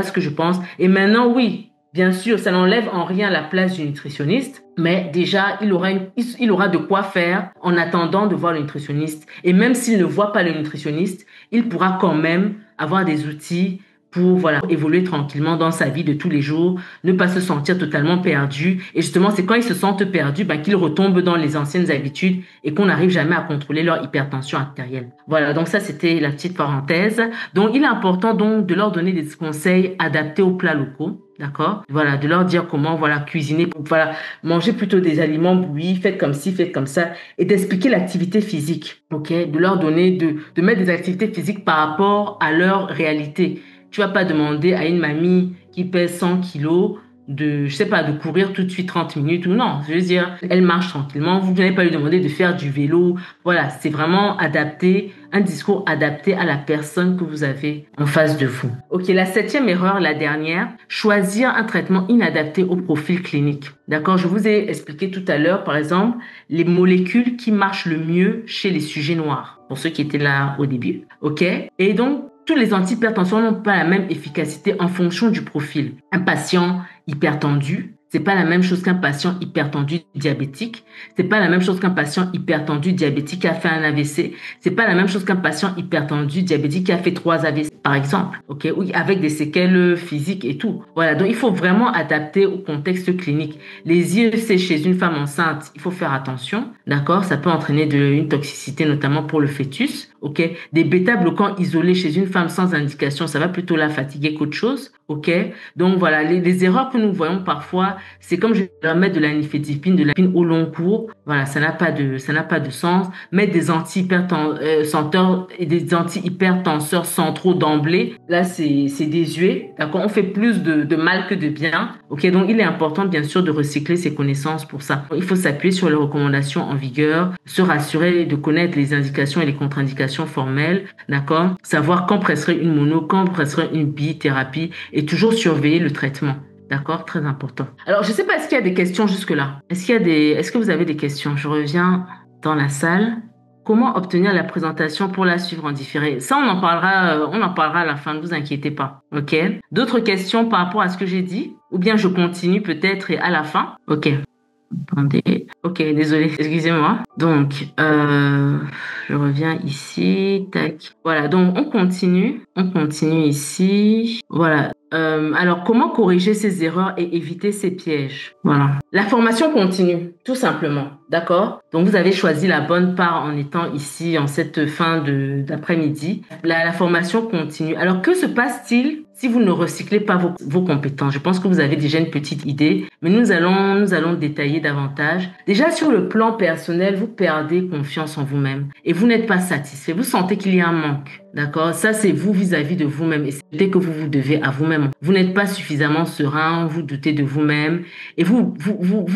ce que je pense. Et maintenant, oui, bien sûr, ça n'enlève en rien la place du nutritionniste, mais déjà, il aura de quoi faire en attendant de voir le nutritionniste. Et même s'il ne voit pas le nutritionniste, il pourra quand même avoir des outils pour évoluer tranquillement dans sa vie de tous les jours, ne pas se sentir totalement perdu. Et justement, c'est quand ils se sentent perdus qu'ils retombent dans les anciennes habitudes et qu'on n'arrive jamais à contrôler leur hypertension artérielle. Voilà, donc ça, c'était la petite parenthèse. Donc, il est important donc de leur donner des conseils adaptés aux plats locaux. D'accord? Voilà, de leur dire comment, voilà, cuisiner, voilà, manger plutôt des aliments bouillis, faites comme ci, faites comme ça, et d'expliquer l'activité physique, ok? De leur donner, de mettre des activités physiques par rapport à leur réalité. Tu vas pas demander à une mamie qui pèse 100 kilos de, je sais pas, de courir tout de suite 30 minutes ou non. Je veux dire, elle marche tranquillement. Vous n'allez pas lui demander de faire du vélo. Voilà, c'est vraiment adapté, un discours adapté à la personne que vous avez en face de vous. Ok, la septième erreur, la dernière, choisir un traitement inadapté au profil clinique. D'accord, je vous ai expliqué tout à l'heure, par exemple, les molécules qui marchent le mieux chez les sujets noirs, pour ceux qui étaient là au début. Ok, et donc, tous les antihypertenseurs n'ont pas la même efficacité en fonction du profil. Un patient hypertendu, c'est pas la même chose qu'un patient hypertendu diabétique. C'est pas la même chose qu'un patient hypertendu diabétique qui a fait un AVC. C'est pas la même chose qu'un patient hypertendu diabétique qui a fait 3 AVC, par exemple. Ok, oui, avec des séquelles physiques et tout. Voilà. Donc, il faut vraiment adapter au contexte clinique. Les IEC chez une femme enceinte, il faut faire attention. D'accord? Ça peut entraîner une toxicité, notamment pour le fœtus. Ok? Des bêta-bloquants isolés chez une femme sans indication, ça va plutôt la fatiguer qu'autre chose. Ok? Donc, voilà. Les erreurs que nous voyons parfois, c'est comme je vais leur mettre de la nifedipine, de la pine au long cours. Voilà, ça n'a pas de sens. Mettre des anti-hypertenseurs et des anti-hypertenseurs centraux d'emblée, là, c'est désuet. D'accord? On fait plus de mal que de bien. Ok? Donc, il est important, bien sûr, de recycler ses connaissances pour ça. Il faut s'appuyer sur les recommandations en vigueur, se rassurer de connaître les indications et les contre-indications formelles. D'accord? Savoir quand prescrire une mono, quand prescrire une bithérapie et toujours surveiller le traitement. D'accord? Très important. Alors, je sais pas, est-ce qu'il y a des questions jusque-là? Est-ce que vous avez des questions? Je reviens dans la salle. Comment obtenir la présentation pour la suivre en différé? Ça, on en parlera à la fin, ne vous inquiétez pas. OK? D'autres questions par rapport à ce que j'ai dit? Ou bien je continue peut-être et à la fin? OK. Attendez. Ok, désolé, excusez-moi. Donc, je reviens ici. Tac. Voilà, donc on continue. On continue ici. Voilà. Alors, comment corriger ces erreurs et éviter ces pièges? Voilà. La formation continue, tout simplement. D'accord? Donc, vous avez choisi la bonne part en étant ici en cette fin d'après-midi. La formation continue. Alors, que se passe-t-il si vous ne recyclez pas vos compétences? Je pense que vous avez déjà une petite idée, mais nous allons détailler davantage. Déjà, sur le plan personnel, vous perdez confiance en vous-même et vous n'êtes pas satisfait. Vous sentez qu'il y a un manque. D'accord? Ça, c'est vous vis-à-vis de vous-même et c'est dès que vous vous devez à vous-même. Vous n'êtes pas suffisamment serein, vous doutez de vous-même et vous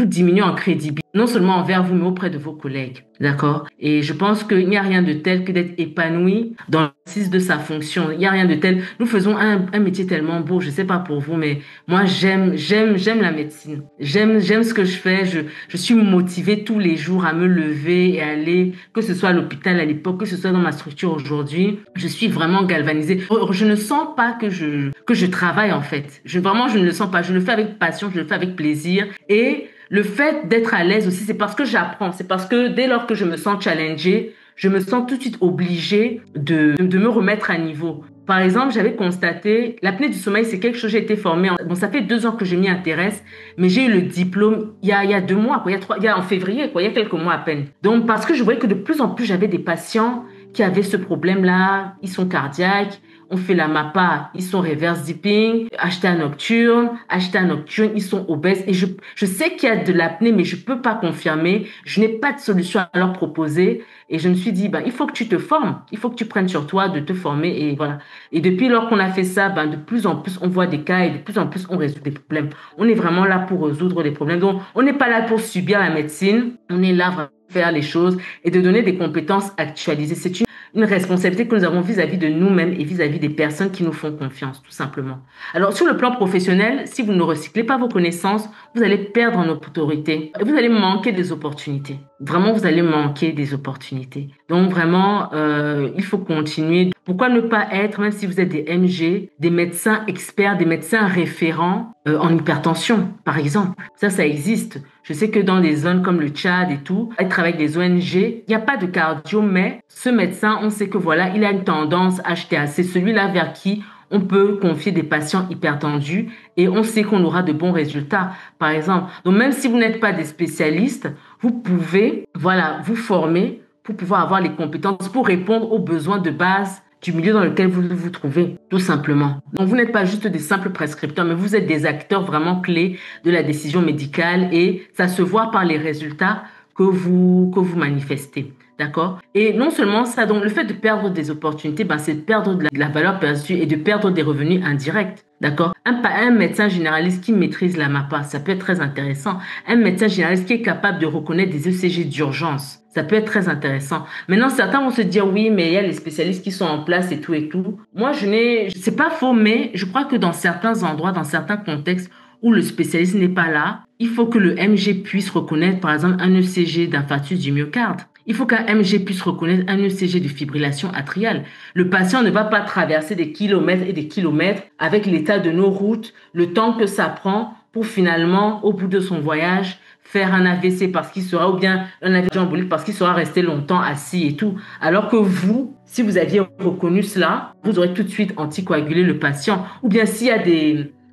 diminuez en crédibilité, non seulement envers vous, mais auprès de vos collègues. D'accord? Et je pense qu'il n'y a rien de tel que d'être épanoui dans l'exercice de sa fonction. Il n'y a rien de tel. Nous faisons un métier tellement beau. Je sais pas pour vous, mais moi, j'aime la médecine. J'aime ce que je fais. Je suis motivée tous les jours à me lever et aller, que ce soit à l'hôpital à l'époque, que ce soit dans ma structure aujourd'hui. Je suis vraiment galvanisée. Je ne sens pas que je travaille, en fait. Vraiment, je ne le sens pas. Je le fais avec passion, je le fais avec plaisir. Et le fait d'être à l'aise aussi, c'est parce que j'apprends. C'est parce que dès lors que je me sens challengée, je me sens tout de suite obligée de me remettre à niveau. Par exemple, j'avais constaté, l'apnée du sommeil, c'est quelque chose, j'ai été formée. Bon, ça fait 2 ans que je m'y intéresse, mais j'ai eu le diplôme il y a 2 mois, quoi, en février, quoi, il y a quelques mois à peine. Donc, parce que je voyais que de plus en plus, j'avais des patients qui avaient ce problème-là, ils sont cardiaques, on fait la MAPA, ils sont reverse dipping, HTA nocturne, ils sont obèses. Et je sais qu'il y a de l'apnée, mais je peux pas confirmer. Je n'ai pas de solution à leur proposer. Et je me suis dit, il faut que tu te formes. Il faut que tu prennes sur toi de te former. Et voilà. Et depuis lors qu'on a fait ça, de plus en plus, on voit des cas et de plus en plus, on résout des problèmes. On est vraiment là pour résoudre des problèmes. Donc, on n'est pas là pour subir la médecine. On est là vraiment pour faire les choses et de donner des compétences actualisées. C'est une responsabilité que nous avons vis-à-vis de nous-mêmes et vis-à-vis des personnes qui nous font confiance, tout simplement. Alors, sur le plan professionnel, si vous ne recyclez pas vos connaissances, vous allez perdre en autorité et vous allez manquer des opportunités. Vraiment, vous allez manquer des opportunités. Donc, vraiment, il faut continuer. Pourquoi ne pas être, même si vous êtes des MG, des médecins experts, des médecins référents en hypertension, par exemple. Ça existe. Je sais que dans des zones comme le Tchad et tout, être avec des ONG, il n'y a pas de cardio, mais ce médecin, on sait que voilà, il a une tendance HTA. C'est celui-là vers qui on peut confier des patients hypertendus et on sait qu'on aura de bons résultats, par exemple. Donc, même si vous n'êtes pas des spécialistes, vous pouvez, voilà, vous former pour pouvoir avoir les compétences pour répondre aux besoins de base du milieu dans lequel vous vous trouvez, tout simplement. Donc, vous n'êtes pas juste des simples prescripteurs, mais vous êtes des acteurs vraiment clés de la décision médicale et ça se voit par les résultats que vous manifestez. D'accord? Et non seulement ça, donc le fait de perdre des opportunités, ben, c'est de perdre de la valeur perçue et de perdre des revenus indirects. D'accord? Un médecin généraliste qui maîtrise la MAPA, ça peut être très intéressant. Un médecin généraliste qui est capable de reconnaître des ECG d'urgence, ça peut être très intéressant. Maintenant, certains vont se dire, oui, mais il y a les spécialistes qui sont en place et tout et tout. Moi, c'est pas faux, mais je crois que dans certains endroits, dans certains contextes où le spécialiste n'est pas là, il faut que le MG puisse reconnaître, par exemple, un ECG d'infarctus du myocarde. Il faut qu'un MG puisse reconnaître un ECG de fibrillation atriale. Le patient ne va pas traverser des kilomètres et des kilomètres avec l'état de nos routes, le temps que ça prend pour finalement, au bout de son voyage, faire un AVC parce qu'il sera, ou bien un AVC embolique parce qu'il sera resté longtemps assis et tout. Alors que vous, si vous aviez reconnu cela, vous aurez tout de suite anticoagulé le patient. Ou bien s'il y a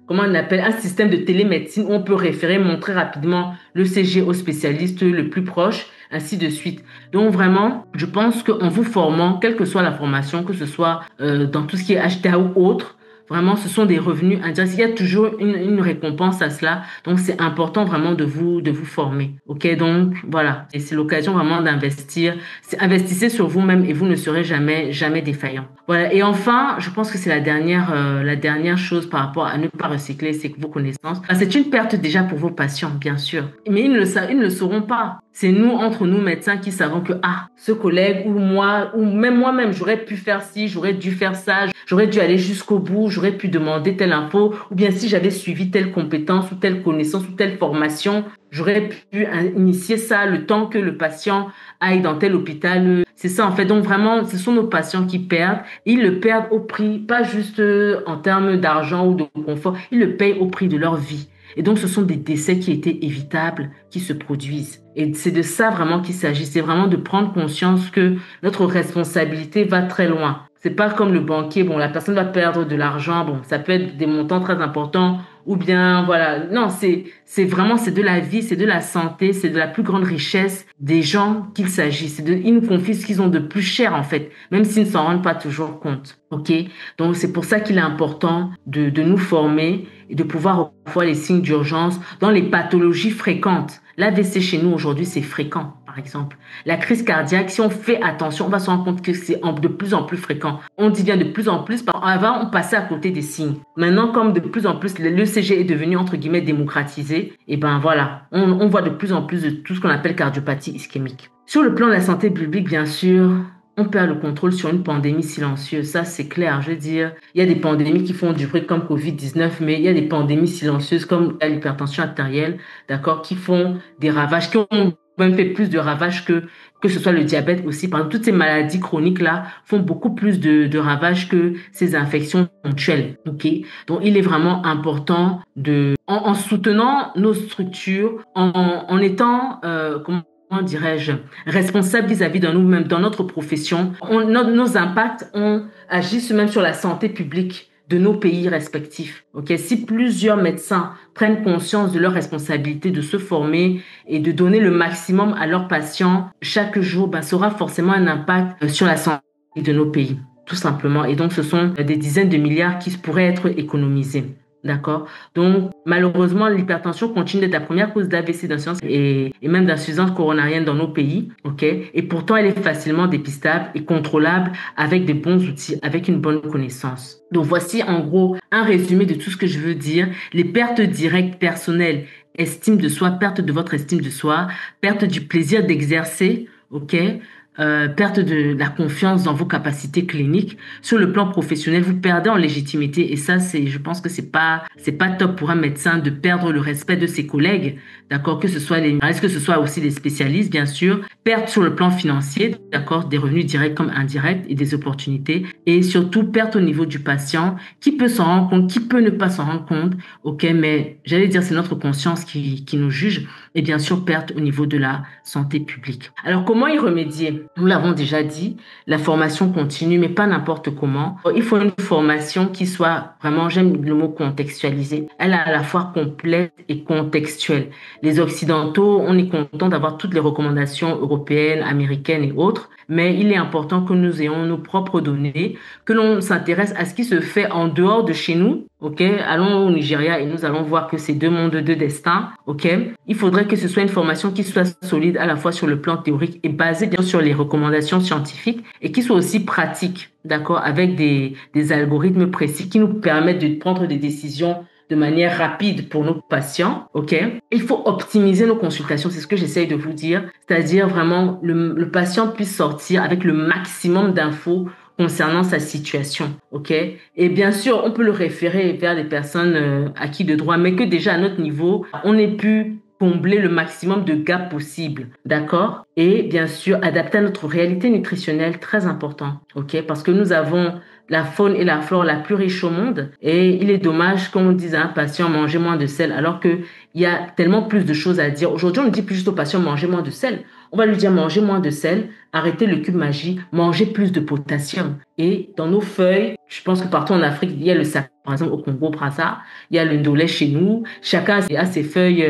comment on appelle, un système de télémédecine où on peut référer, montrer rapidement le CG au spécialiste le plus proche, ainsi de suite. Donc vraiment, je pense qu'en vous formant, quelle que soit la formation, que ce soit dans tout ce qui est HTA ou autre, vraiment, ce sont des revenus indirects. Il y a toujours une récompense à cela. Donc, c'est important vraiment de vous former. OK? Donc, voilà. Et c'est l'occasion vraiment d'investir. Investissez sur vous-même et vous ne serez jamais, jamais défaillant. Voilà. Et enfin, je pense que c'est la dernière chose par rapport à ne pas recycler, c'est que vos connaissances. C'est une perte déjà pour vos patients, bien sûr. Mais ils ne le sauront pas. C'est nous, entre nous médecins, qui savons que, ce collègue ou moi, ou même moi-même, j'aurais pu faire ci, j'aurais dû faire ça, j'aurais dû aller jusqu'au bout, j'aurais pu demander telle info, ou bien si j'avais suivi telle compétence ou telle connaissance ou telle formation, j'aurais pu initier ça le temps que le patient aille dans tel hôpital. C'est ça, en fait. Donc, vraiment, ce sont nos patients qui perdent. Ils le perdent au prix, pas juste en termes d'argent ou de confort, ils le payent au prix de leur vie. Et donc, ce sont des décès qui étaient évitables, qui se produisent. Et c'est de ça vraiment qu'il s'agit. C'est vraiment de prendre conscience que notre responsabilité va très loin. C'est pas comme le banquier, bon, la personne va perdre de l'argent, bon, ça peut être des montants très importants, ou bien, voilà. Non, c'est vraiment, c'est de la vie, c'est de la santé, c'est de la plus grande richesse des gens qu'il s'agit. Ils nous confient ce qu'ils ont de plus cher, en fait, même s'ils ne s'en rendent pas toujours compte. OK? Donc, c'est pour ça qu'il est important de nous former et de pouvoir voir les signes d'urgence dans les pathologies fréquentes. L'AVC chez nous aujourd'hui, c'est fréquent, par exemple. La crise cardiaque, si on fait attention, on va se rendre compte que c'est de plus en plus fréquent. On dit bien de plus en plus, parce qu'avant, on passait à côté des signes. Maintenant, comme de plus en plus, l'ECG est devenu, entre guillemets, démocratisé, et ben voilà, on voit de plus en plus de tout ce qu'on appelle cardiopathie ischémique. Sur le plan de la santé publique, bien sûr, on perd le contrôle sur une pandémie silencieuse. Ça, c'est clair. Je veux dire, il y a des pandémies qui font du bruit comme Covid-19, mais il y a des pandémies silencieuses comme l'hypertension artérielle, d'accord, qui font des ravages, qui ont même fait plus de ravages que ce soit le diabète aussi. Par exemple, toutes ces maladies chroniques-là font beaucoup plus de ravages que ces infections ponctuelles. OK? Donc, il est vraiment important en soutenant nos structures, en étant, comment dirais-je, responsable vis-à-vis de nous-mêmes, dans notre profession. Nos impacts agissent même sur la santé publique de nos pays respectifs. Ok, si plusieurs médecins prennent conscience de leur responsabilité de se former et de donner le maximum à leurs patients chaque jour, ça aura forcément un impact sur la santé de nos pays, tout simplement. Et donc, ce sont des dizaines de milliards qui pourraient être économisés. D'accord? Donc, malheureusement, l'hypertension continue d'être la première cause d'AVC, d'insuffisance et même d'insuffisance coronarienne dans nos pays. OK? Et pourtant, elle est facilement dépistable et contrôlable avec des bons outils, avec une bonne connaissance. Donc, voici en gros un résumé de tout ce que je veux dire. Les pertes directes personnelles, estime de soi, perte de votre estime de soi, perte du plaisir d'exercer, OK? Perte de la confiance dans vos capacités cliniques. Sur le plan professionnel, vous perdez en légitimité et ça, je pense que c'est pas top pour un médecin de perdre le respect de ses collègues, d'accord, que ce soit que ce soit aussi les spécialistes, bien sûr. Perte sur le plan financier, d'accord, des revenus directs comme indirects et des opportunités et surtout perte au niveau du patient qui peut s'en rendre compte, qui peut ne pas s'en rendre compte, ok, mais j'allais dire c'est notre conscience qui nous juge et bien sûr perte au niveau de la santé publique. Alors comment y remédier? Nous l'avons déjà dit, la formation continue, mais pas n'importe comment. Il faut une formation qui soit vraiment, j'aime le mot contextualisée. Elle est à la fois complète et contextuelle. Les Occidentaux, on est content d'avoir toutes les recommandations européennes, américaines et autres, mais il est important que nous ayons nos propres données, que l'on s'intéresse à ce qui se fait en dehors de chez nous. Ok, allons au Nigeria et nous allons voir que c'est deux mondes, deux destins. Ok, il faudrait que ce soit une formation qui soit solide à la fois sur le plan théorique et basée bien sur les recommandations scientifiques et qui soit aussi pratique, d'accord, avec des algorithmes précis qui nous permettent de prendre des décisions de manière rapide pour nos patients, ok? Il faut optimiser nos consultations, c'est ce que j'essaye de vous dire, c'est-à-dire vraiment le patient puisse sortir avec le maximum d'infos concernant sa situation, ok? Et bien sûr, on peut le référer vers des personnes acquis de droit, mais que déjà à notre niveau, on ait pu combler le maximum de gaps possibles, d'accord? Et bien sûr, adapter à notre réalité nutritionnelle, très important, ok? Parce que nous avons la faune et la flore la plus riche au monde et il est dommage qu'on dise à un patient mangez moins de sel alors que il y a tellement plus de choses à dire. Aujourd'hui, on ne dit plus juste au patient mangez moins de sel. On va lui dire mangez moins de sel, arrêtez le cube magie, mangez plus de potassium. Et dans nos feuilles, je pense que partout en Afrique, il y a le sac, par exemple au Congo, Brazza, il y a le ndolé chez nous. Chacun a ses feuilles,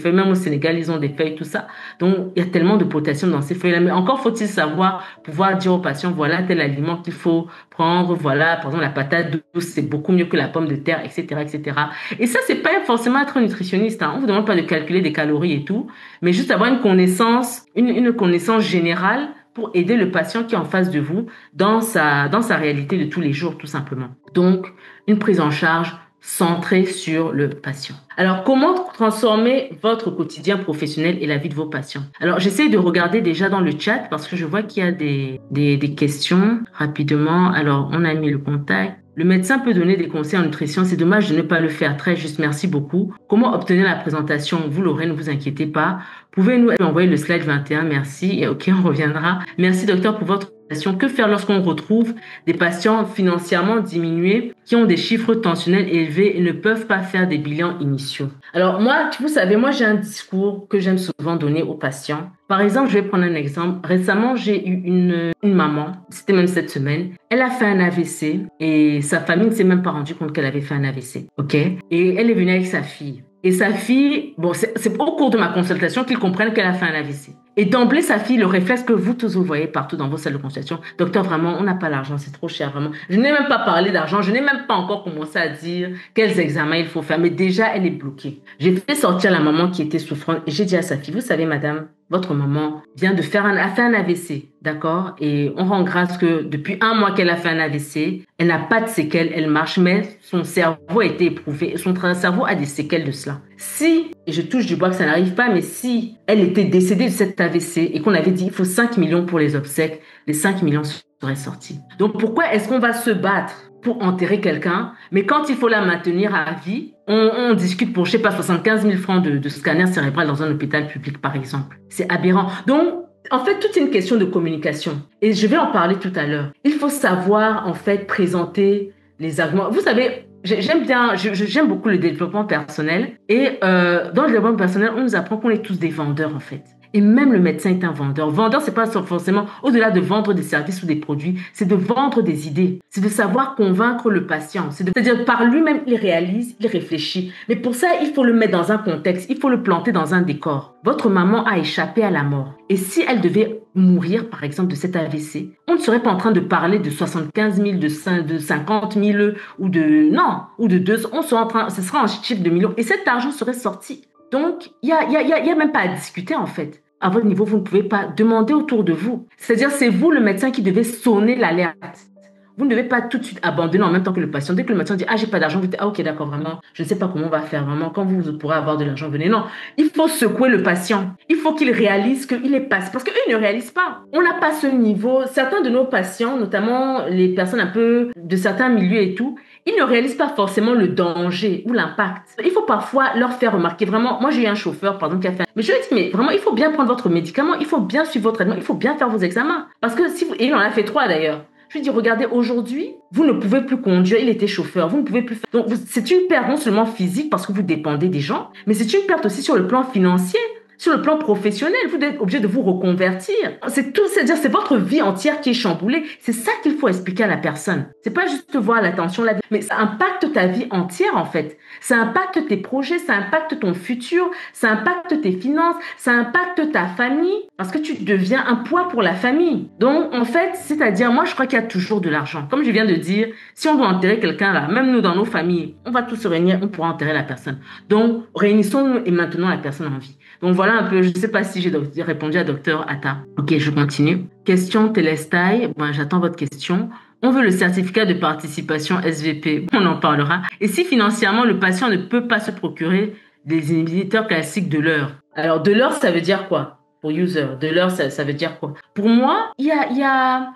même au Sénégal, ils ont des feuilles, tout ça. Donc, il y a tellement de potassium dans ces feuilles-là. Mais encore faut-il savoir pouvoir dire au patient, voilà tel aliment qu'il faut prendre, voilà, par exemple, la patate douce, c'est beaucoup mieux que la pomme de terre, etc., etc. Et ça, c'est pas forcément être nutritionniste, hein. On vous demande pas de calculer des calories et tout, mais juste avoir une connaissance, une connaissance générale pour aider le patient qui est en face de vous dans sa réalité de tous les jours, tout simplement. Donc, une prise en charge centrée sur le patient. Alors, comment transformer votre quotidien professionnel et la vie de vos patients? Alors, j'essaie de regarder déjà dans le chat parce que je vois qu'il y a des questions rapidement. Alors, on a mis le contact. Le médecin peut donner des conseils en nutrition. C'est dommage de ne pas le faire. Très juste. Merci beaucoup. Comment obtenir la présentation? Vous l'aurez, ne vous inquiétez pas. Pouvez-nous envoyer le slide 21? Merci. Et OK, on reviendra. Merci, docteur, pour votre présentation. Que faire lorsqu'on retrouve des patients financièrement diminués qui ont des chiffres tensionnels élevés et ne peuvent pas faire des bilans initiaux? Alors, moi, vous savez, moi, j'ai un discours que j'aime souvent donner aux patients. Par exemple, je vais prendre un exemple. Récemment, j'ai eu une maman, c'était même cette semaine. Elle a fait un AVC et sa famille ne s'est même pas rendu compte qu'elle avait fait un AVC. OK? Et elle est venue avec sa fille. Et sa fille, bon, c'est au cours de ma consultation qu'ils comprennent qu'elle a fait un AVC. Et d'emblée, sa fille, le réflexe que vous tous vous voyez partout dans vos salles de consultation, docteur, vraiment, on n'a pas l'argent, c'est trop cher, vraiment. Je n'ai même pas parlé d'argent, je n'ai même pas encore commencé à dire quels examens il faut faire, mais déjà, elle est bloquée. J'ai fait sortir la maman qui était souffrante et j'ai dit à sa fille, vous savez, madame, votre maman vient de faire a fait un AVC, d'accord? Et on rend grâce que depuis 1 mois qu'elle a fait un AVC, elle n'a pas de séquelles, elle marche, mais son cerveau a été éprouvé et son cerveau a des séquelles de cela. Si, et je touche du bois que ça n'arrive pas, mais si elle était décédée de cet AVC et qu'on avait dit il faut 5 millions pour les obsèques, les 5 millions seraient sortis. Donc pourquoi est-ce qu'on va se battre pour enterrer quelqu'un, mais quand il faut la maintenir à vie, on discute pour, je sais pas, 75 000 francs de scanner cérébral dans un hôpital public, par exemple. C'est aberrant. Donc, en fait, tout est une question de communication. Et je vais en parler tout à l'heure. Il faut savoir, en fait, présenter les arguments. Vous savez, j'aime beaucoup le développement personnel. Et dans le développement personnel, on nous apprend qu'on est tous des vendeurs, en fait. Et même le médecin est un vendeur. Vendeur, c'est pas forcément, au-delà de vendre des services ou des produits, c'est de vendre des idées. C'est de savoir convaincre le patient. C'est-à-dire, par lui-même, il réalise, il réfléchit. Mais pour ça, il faut le mettre dans un contexte, il faut le planter dans un décor. Votre maman a échappé à la mort. Et si elle devait mourir, par exemple, de cet AVC, on ne serait pas en train de parler de 75 000, de 50 000 ou de 200. Ce sera un chiffre de millions. Et cet argent serait sorti. Donc, il y a même pas à discuter, en fait. À votre niveau, vous ne pouvez pas demander autour de vous. C'est-à-dire, c'est vous, le médecin, qui devez sonner l'alerte. Vous ne devez pas tout de suite abandonner en même temps que le patient. Dès que le médecin dit, ah, j'ai pas d'argent, vous dites, ah, ok, d'accord, vraiment, je ne sais pas comment on va faire, vraiment, quand vous pourrez avoir de l'argent, venez. Non, il faut secouer le patient. Il faut qu'il réalise qu'il est passé. Parce qu'eux, ils ne réalisent pas. On n'a pas ce niveau. Certains de nos patients, notamment les personnes un peu de certains milieux et tout, ils ne réalisent pas forcément le danger ou l'impact. Il faut parfois leur faire remarquer, vraiment, moi j'ai eu un chauffeur, par exemple, qui a fait mais je lui ai dit, mais vraiment, il faut bien prendre votre médicament, il faut bien suivre votre traitement, il faut bien faire vos examens. Parce que et il en a fait 3 d'ailleurs. Je lui dis, regardez, aujourd'hui, vous ne pouvez plus conduire. Il était chauffeur, vous ne pouvez plus faire. Donc, c'est une perte non seulement physique parce que vous dépendez des gens, mais c'est une perte aussi sur le plan financier. Sur le plan professionnel, vous êtes obligé de vous reconvertir. C'est tout, c'est-à-dire c'est votre vie entière qui est chamboulée. C'est ça qu'il faut expliquer à la personne. C'est pas juste voir l'attention, mais ça impacte ta vie entière en fait. Ça impacte tes projets, ça impacte ton futur, ça impacte tes finances, ça impacte ta famille parce que tu deviens un poids pour la famille. Donc en fait, c'est-à-dire moi je crois qu'il y a toujours de l'argent. Comme je viens de dire, si on doit enterrer quelqu'un là, même nous dans nos familles, on va tous se réunir, on pourra enterrer la personne. Donc réunissons-nous et maintenons la personne en vie. Donc voilà un peu, je ne sais pas si j'ai répondu à Docteur Atta. Ok, je continue. Question Télestaï, bon, j'attends votre question. On veut le certificat de participation SVP, on en parlera. Et si financièrement le patient ne peut pas se procurer des inhibiteurs classiques de l'heure? Alors de l'heure, ça veut dire quoi? Pour user, de l'heure, ça veut dire quoi? Pour moi, il y a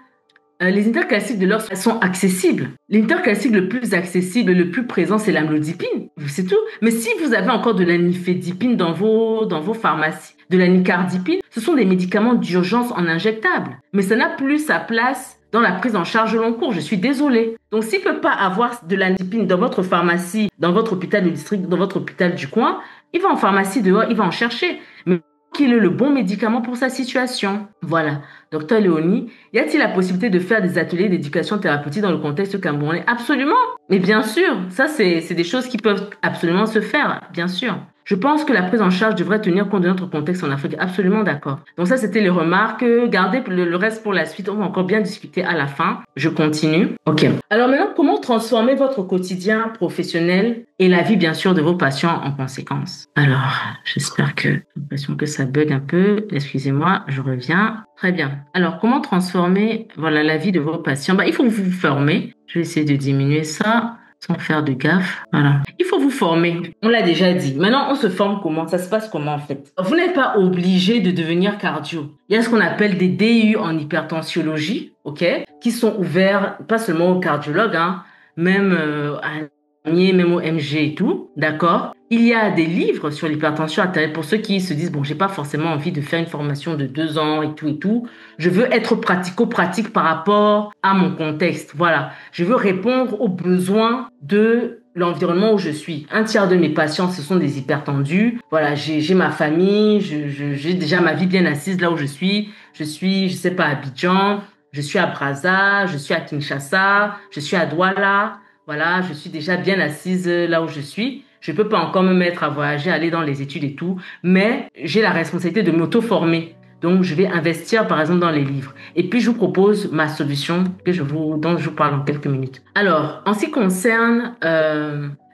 les inhibiteurs classiques de l'heure sont accessibles. L'inhibiteur classique le plus accessible, le plus présent, c'est l'amlodipine. C'est tout. Mais si vous avez encore de la nifedipine dans vos pharmacies, de la nicardipine, ce sont des médicaments d'urgence en injectable. Mais ça n'a plus sa place dans la prise en charge long cours. Je suis désolée. Donc, s'il ne peut pas avoir de la nifedipine dans votre pharmacie, dans votre hôpital de district, dans votre hôpital du coin, il va en pharmacie dehors, il va en chercher. Mais qu'il ait le bon médicament pour sa situation. Voilà. Docteur Léonie, y a-t-il la possibilité de faire des ateliers d'éducation thérapeutique dans le contexte camerounais? Absolument. Mais bien sûr, ça, c'est des choses qui peuvent absolument se faire, bien sûr. Je pense que la prise en charge devrait tenir compte de notre contexte en Afrique. Absolument d'accord. Donc ça, c'était les remarques. Gardez le reste pour la suite. On va encore bien discuter à la fin. Je continue. OK. Alors maintenant, comment transformer votre quotidien professionnel et la vie, bien sûr, de vos patients en conséquence? Alors, j'espère que j'ai l'impression que ça bug un peu. Excusez-moi, je reviens. Très bien. Alors, comment transformer, voilà, la vie de vos patients? Il faut vous former. Je vais essayer de diminuer ça sans faire de gaffe. Voilà. Il faut vous former. On l'a déjà dit. Maintenant, on se forme comment? Ça se passe comment en fait? Vous n'êtes pas obligé de devenir cardio. Il y a ce qu'on appelle des DU en hypertensiologie, ok, qui sont ouverts pas seulement aux cardiologues, hein, même même au MG et tout, d'accord? Il y a des livres sur l'hypertension artérielle pour ceux qui se disent, bon, j'ai pas forcément envie de faire une formation de 2 ans et tout et tout. Je veux être pratico-pratique par rapport à mon contexte. Voilà. Je veux répondre aux besoins de l'environnement où je suis. Un tiers de mes patients, ce sont des hypertendus. Voilà, j'ai ma famille, j'ai déjà ma vie bien assise là où je suis. Je suis, je sais pas, à Abidjan, je suis à Brazza, je suis à Kinshasa, je suis à Douala. Voilà, je suis déjà bien assise là où je suis. Je peux pas encore me mettre à voyager, aller dans les études et tout, mais j'ai la responsabilité de m'auto-former. Donc, je vais investir, par exemple, dans les livres. Et puis, je vous propose ma solution dont je vous parle en quelques minutes. Alors, en ce qui concerne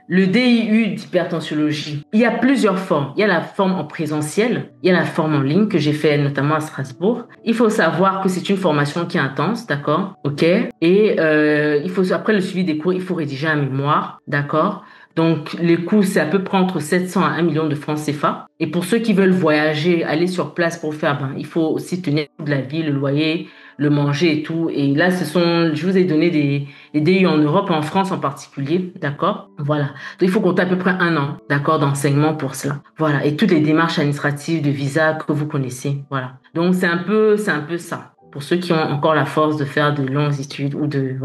le DIU d'hypertensiologie, il y a plusieurs formes. Il y a la forme en présentiel, il y a la forme en ligne que j'ai fait notamment à Strasbourg. Il faut savoir que c'est une formation qui est intense, d'accord? OK? Et après le suivi des cours, il faut rédiger un mémoire, d'accord? Donc, les coûts, ça peut prendre entre 700 à 1 million de francs CFA. Et pour ceux qui veulent voyager, aller sur place pour faire, il faut aussi tenir de la vie, le loyer, le manger et tout. Et là, je vous ai donné des DU en Europe, en France en particulier, d'accord? Voilà. Donc, il faut compter à peu près 1 an, d'accord, d'enseignement pour cela. Voilà. Et toutes les démarches administratives de visa que vous connaissez. Voilà. Donc, c'est un peu ça. Pour ceux qui ont encore la force de faire de longues études ou de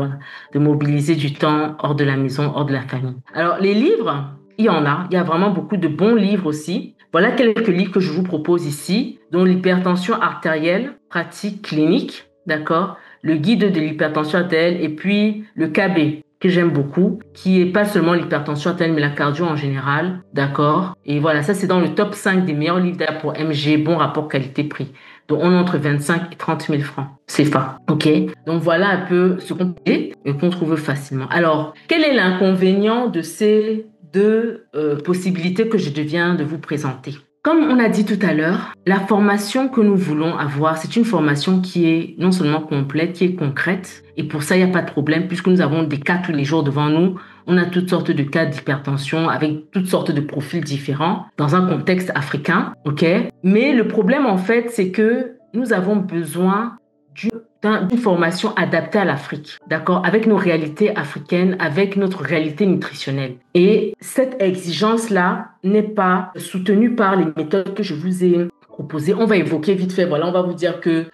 mobiliser du temps hors de la maison, hors de la famille. Alors, les livres, il y en a. Il y a vraiment beaucoup de bons livres aussi. Voilà quelques livres que je vous propose ici, dont l'hypertension artérielle, pratique clinique, d'accord? Le guide de l'hypertension artérielle et puis le KB, que j'aime beaucoup, qui est pas seulement l'hypertension artérielle, mais la cardio en général, d'accord? Et voilà, ça c'est dans le top 5 des meilleurs livres pour MG, bon rapport qualité-prix. Donc, on est entre 25 et 30 000 francs CFA. OK? Donc, voilà un peu ce qu'on peut et qu'on trouve facilement. Alors, quel est l'inconvénient de ces deux possibilités que je viens de vous présenter? Comme on a dit tout à l'heure, la formation que nous voulons avoir, c'est une formation qui est non seulement complète, qui est concrète. Et pour ça, il n'y a pas de problème puisque nous avons des cas tous les jours devant nous. On a toutes sortes de cas d'hypertension avec toutes sortes de profils différents dans un contexte africain, ok? Mais le problème, en fait, c'est que nous avons besoin d'une formation adaptée à l'Afrique, d'accord? Avec nos réalités africaines, avec notre réalité nutritionnelle. Et cette exigence-là n'est pas soutenue par les méthodes que je vous ai proposées. On va évoquer vite fait, voilà, on va vous dire que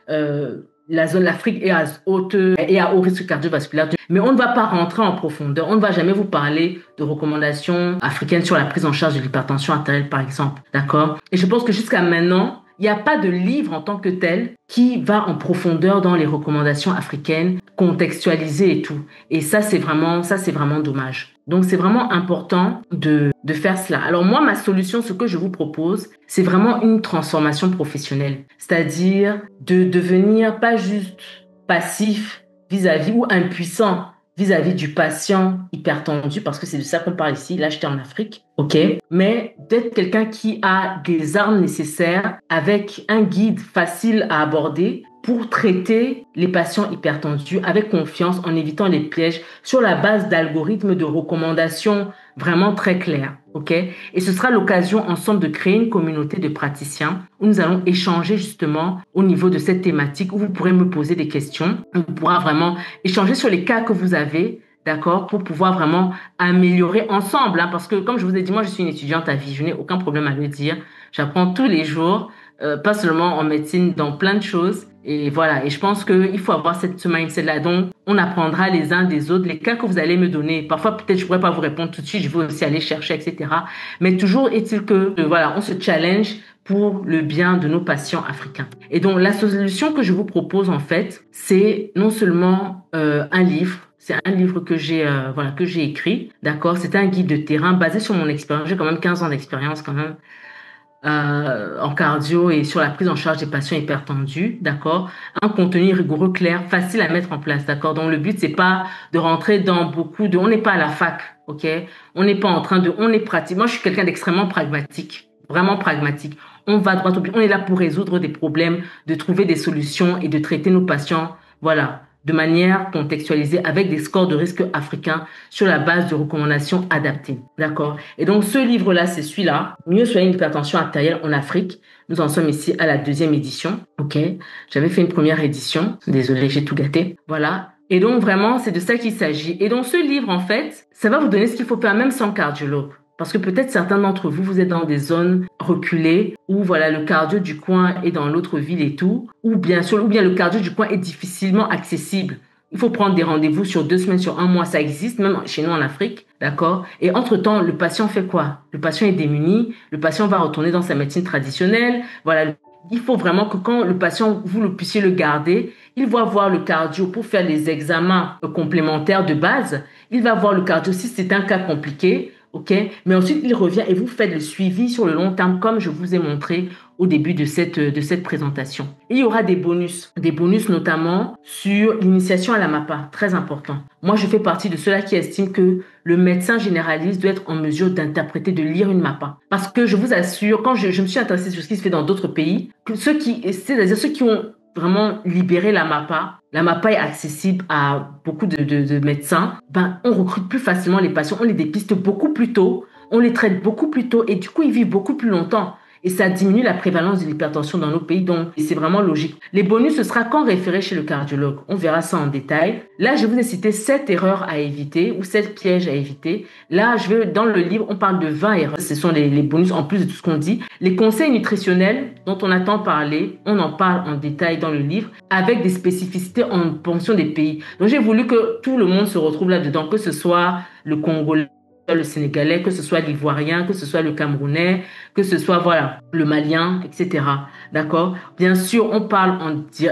l'Afrique est à haut risque cardiovasculaire. Mais on ne va pas rentrer en profondeur. On ne va jamais vous parler de recommandations africaines sur la prise en charge de l'hypertension artérielle, par exemple. D'accord? Et je pense que jusqu'à maintenant, il n'y a pas de livre en tant que tel qui va en profondeur dans les recommandations africaines, contextualisées et tout. Et ça, c'est vraiment dommage. Donc, c'est vraiment important de faire cela. Alors, moi, ma solution, ce que je vous propose, c'est vraiment une transformation professionnelle. C'est-à-dire de devenir pas juste passif vis-à-vis ou impuissant vis-à-vis du patient hypertendu, parce que c'est de ça qu'on parle ici. Là, j'étais en Afrique, ok? Mais d'être quelqu'un qui a des armes nécessaires avec un guide facile à aborder pour traiter les patients hypertendus avec confiance en évitant les pièges sur la base d'algorithmes de recommandation vraiment très clairs, ok? Et ce sera l'occasion ensemble de créer une communauté de praticiens où nous allons échanger justement au niveau de cette thématique, où vous pourrez me poser des questions, on pourra vraiment échanger sur les cas que vous avez, d'accord, pour pouvoir vraiment améliorer ensemble, hein, parce que comme je vous ai dit, moi je suis une étudiante à vie, je n'ai aucun problème à le dire, j'apprends tous les jours, pas seulement en médecine, dans plein de choses. Et voilà, et je pense qu'il faut avoir ce mindset-là. Donc, on apprendra les uns des autres, les cas que vous allez me donner. Parfois, peut-être, je pourrais pas vous répondre tout de suite, je vais aussi aller chercher, etc. Mais toujours est-il que, voilà, on se challenge pour le bien de nos patients africains. Et donc, la solution que je vous propose, en fait, c'est non seulement un livre. C'est un livre que j'ai écrit, d'accord? C'est un guide de terrain basé sur mon expérience. J'ai quand même 15 ans d'expérience quand même en cardio et sur la prise en charge des patients hypertendus, d'accord? Un contenu rigoureux, clair, facile à mettre en place, d'accord? Donc le but c'est pas de rentrer dans on n'est pas à la fac, ok? On n'est pas en train on est pratique. Moi je suis quelqu'un d'extrêmement pragmatique, vraiment pragmatique. On va droit au but. On est là pour résoudre des problèmes, de trouver des solutions et de traiter nos patients, voilà, de manière contextualisée avec des scores de risque africains sur la base de recommandations adaptées. D'accord? Et donc, ce livre-là, c'est celui-là. Mieux soigner l'hypertension artérielle en Afrique. Nous en sommes ici à la 2e édition. OK? J'avais fait une première édition. Désolée, j'ai tout gâté. Voilà. Et donc, vraiment, c'est de ça qu'il s'agit. Et donc, ce livre, en fait, ça va vous donner ce qu'il faut faire même sans cardiologue. Parce que peut-être certains d'entre vous, vous êtes dans des zones reculées où voilà, le cardio du coin est dans l'autre ville et tout, ou bien le cardio du coin est difficilement accessible. Il faut prendre des rendez-vous sur 2 semaines, sur 1 mois, ça existe, même chez nous en Afrique, d'accord? Et entre-temps, le patient fait quoi? Le patient est démuni, le patient va retourner dans sa médecine traditionnelle, voilà. Il faut vraiment que quand le patient, vous le puissiez le garder, il va voir le cardio pour faire les examens complémentaires de base. Il va voir le cardio si c'est un cas compliqué. OK? Mais ensuite, il revient et vous faites le suivi sur le long terme, comme je vous ai montré au début de cette présentation. Il y aura des bonus notamment sur l'initiation à la MAPA, très important. Moi, je fais partie de ceux-là qui estiment que le médecin généraliste doit être en mesure d'interpréter, de lire une MAPA. Parce que je vous assure, quand je me suis intéressée sur ce qui se fait dans d'autres pays, c'est-à-dire ceux qui ont vraiment libéré la MAPA est accessible à beaucoup de médecins, on recrute plus facilement les patients, on les dépiste beaucoup plus tôt, on les traite beaucoup plus tôt et du coup, ils vivent beaucoup plus longtemps. Et ça diminue la prévalence de l'hypertension dans nos pays, donc c'est vraiment logique. Les bonus, ce sera quand référer chez le cardiologue. On verra ça en détail. Là, je vous ai cité 7 erreurs à éviter ou 7 pièges à éviter. Là, dans le livre, on parle de 20 erreurs. Ce sont les bonus en plus de tout ce qu'on dit. Les conseils nutritionnels dont on a tant parlé, on en parle en détail dans le livre avec des spécificités en fonction des pays. Donc, j'ai voulu que tout le monde se retrouve là-dedans, que ce soit le Congolais, le Sénégalais, que ce soit l'Ivoirien, que ce soit le Camerounais, que ce soit voilà le Malien, etc. D'accord? Bien sûr, on parle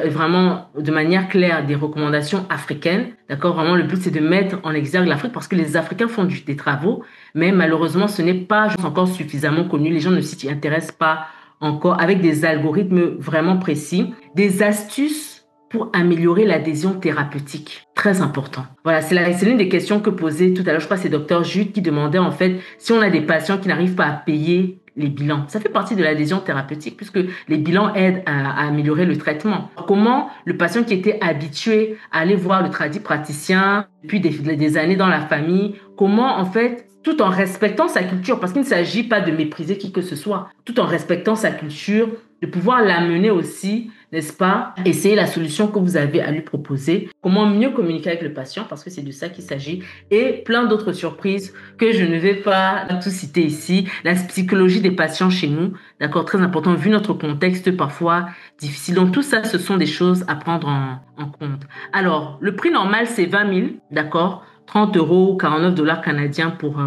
vraiment de manière claire des recommandations africaines. D'accord? Vraiment, le but, c'est de mettre en exergue l'Afrique parce que les Africains font des travaux, mais malheureusement, ce n'est pas encore suffisamment connu. Les gens ne s'y intéressent pas encore avec des algorithmes vraiment précis, des astuces pour améliorer l'adhésion thérapeutique. Très important. Voilà, c'est l'une des questions que posait tout à l'heure, je crois que c'est Dr Jude qui demandait en fait si on a des patients qui n'arrivent pas à payer les bilans. Ça fait partie de l'adhésion thérapeutique puisque les bilans aident à améliorer le traitement. Comment le patient qui était habitué à aller voir le praticien depuis des années dans la famille, comment en fait, tout en respectant sa culture, parce qu'il ne s'agit pas de mépriser qui que ce soit, tout en respectant sa culture, de pouvoir l'amener aussi, n'est-ce pas, essayer la solution que vous avez à lui proposer, comment mieux communiquer avec le patient, parce que c'est de ça qu'il s'agit, et plein d'autres surprises que je ne vais pas tout citer ici. La psychologie des patients chez nous, d'accord, très important, vu notre contexte parfois difficile. Donc tout ça, ce sont des choses à prendre en compte. Alors, le prix normal, c'est 20 000, d'accord, 30 euros, 49 dollars canadiens pour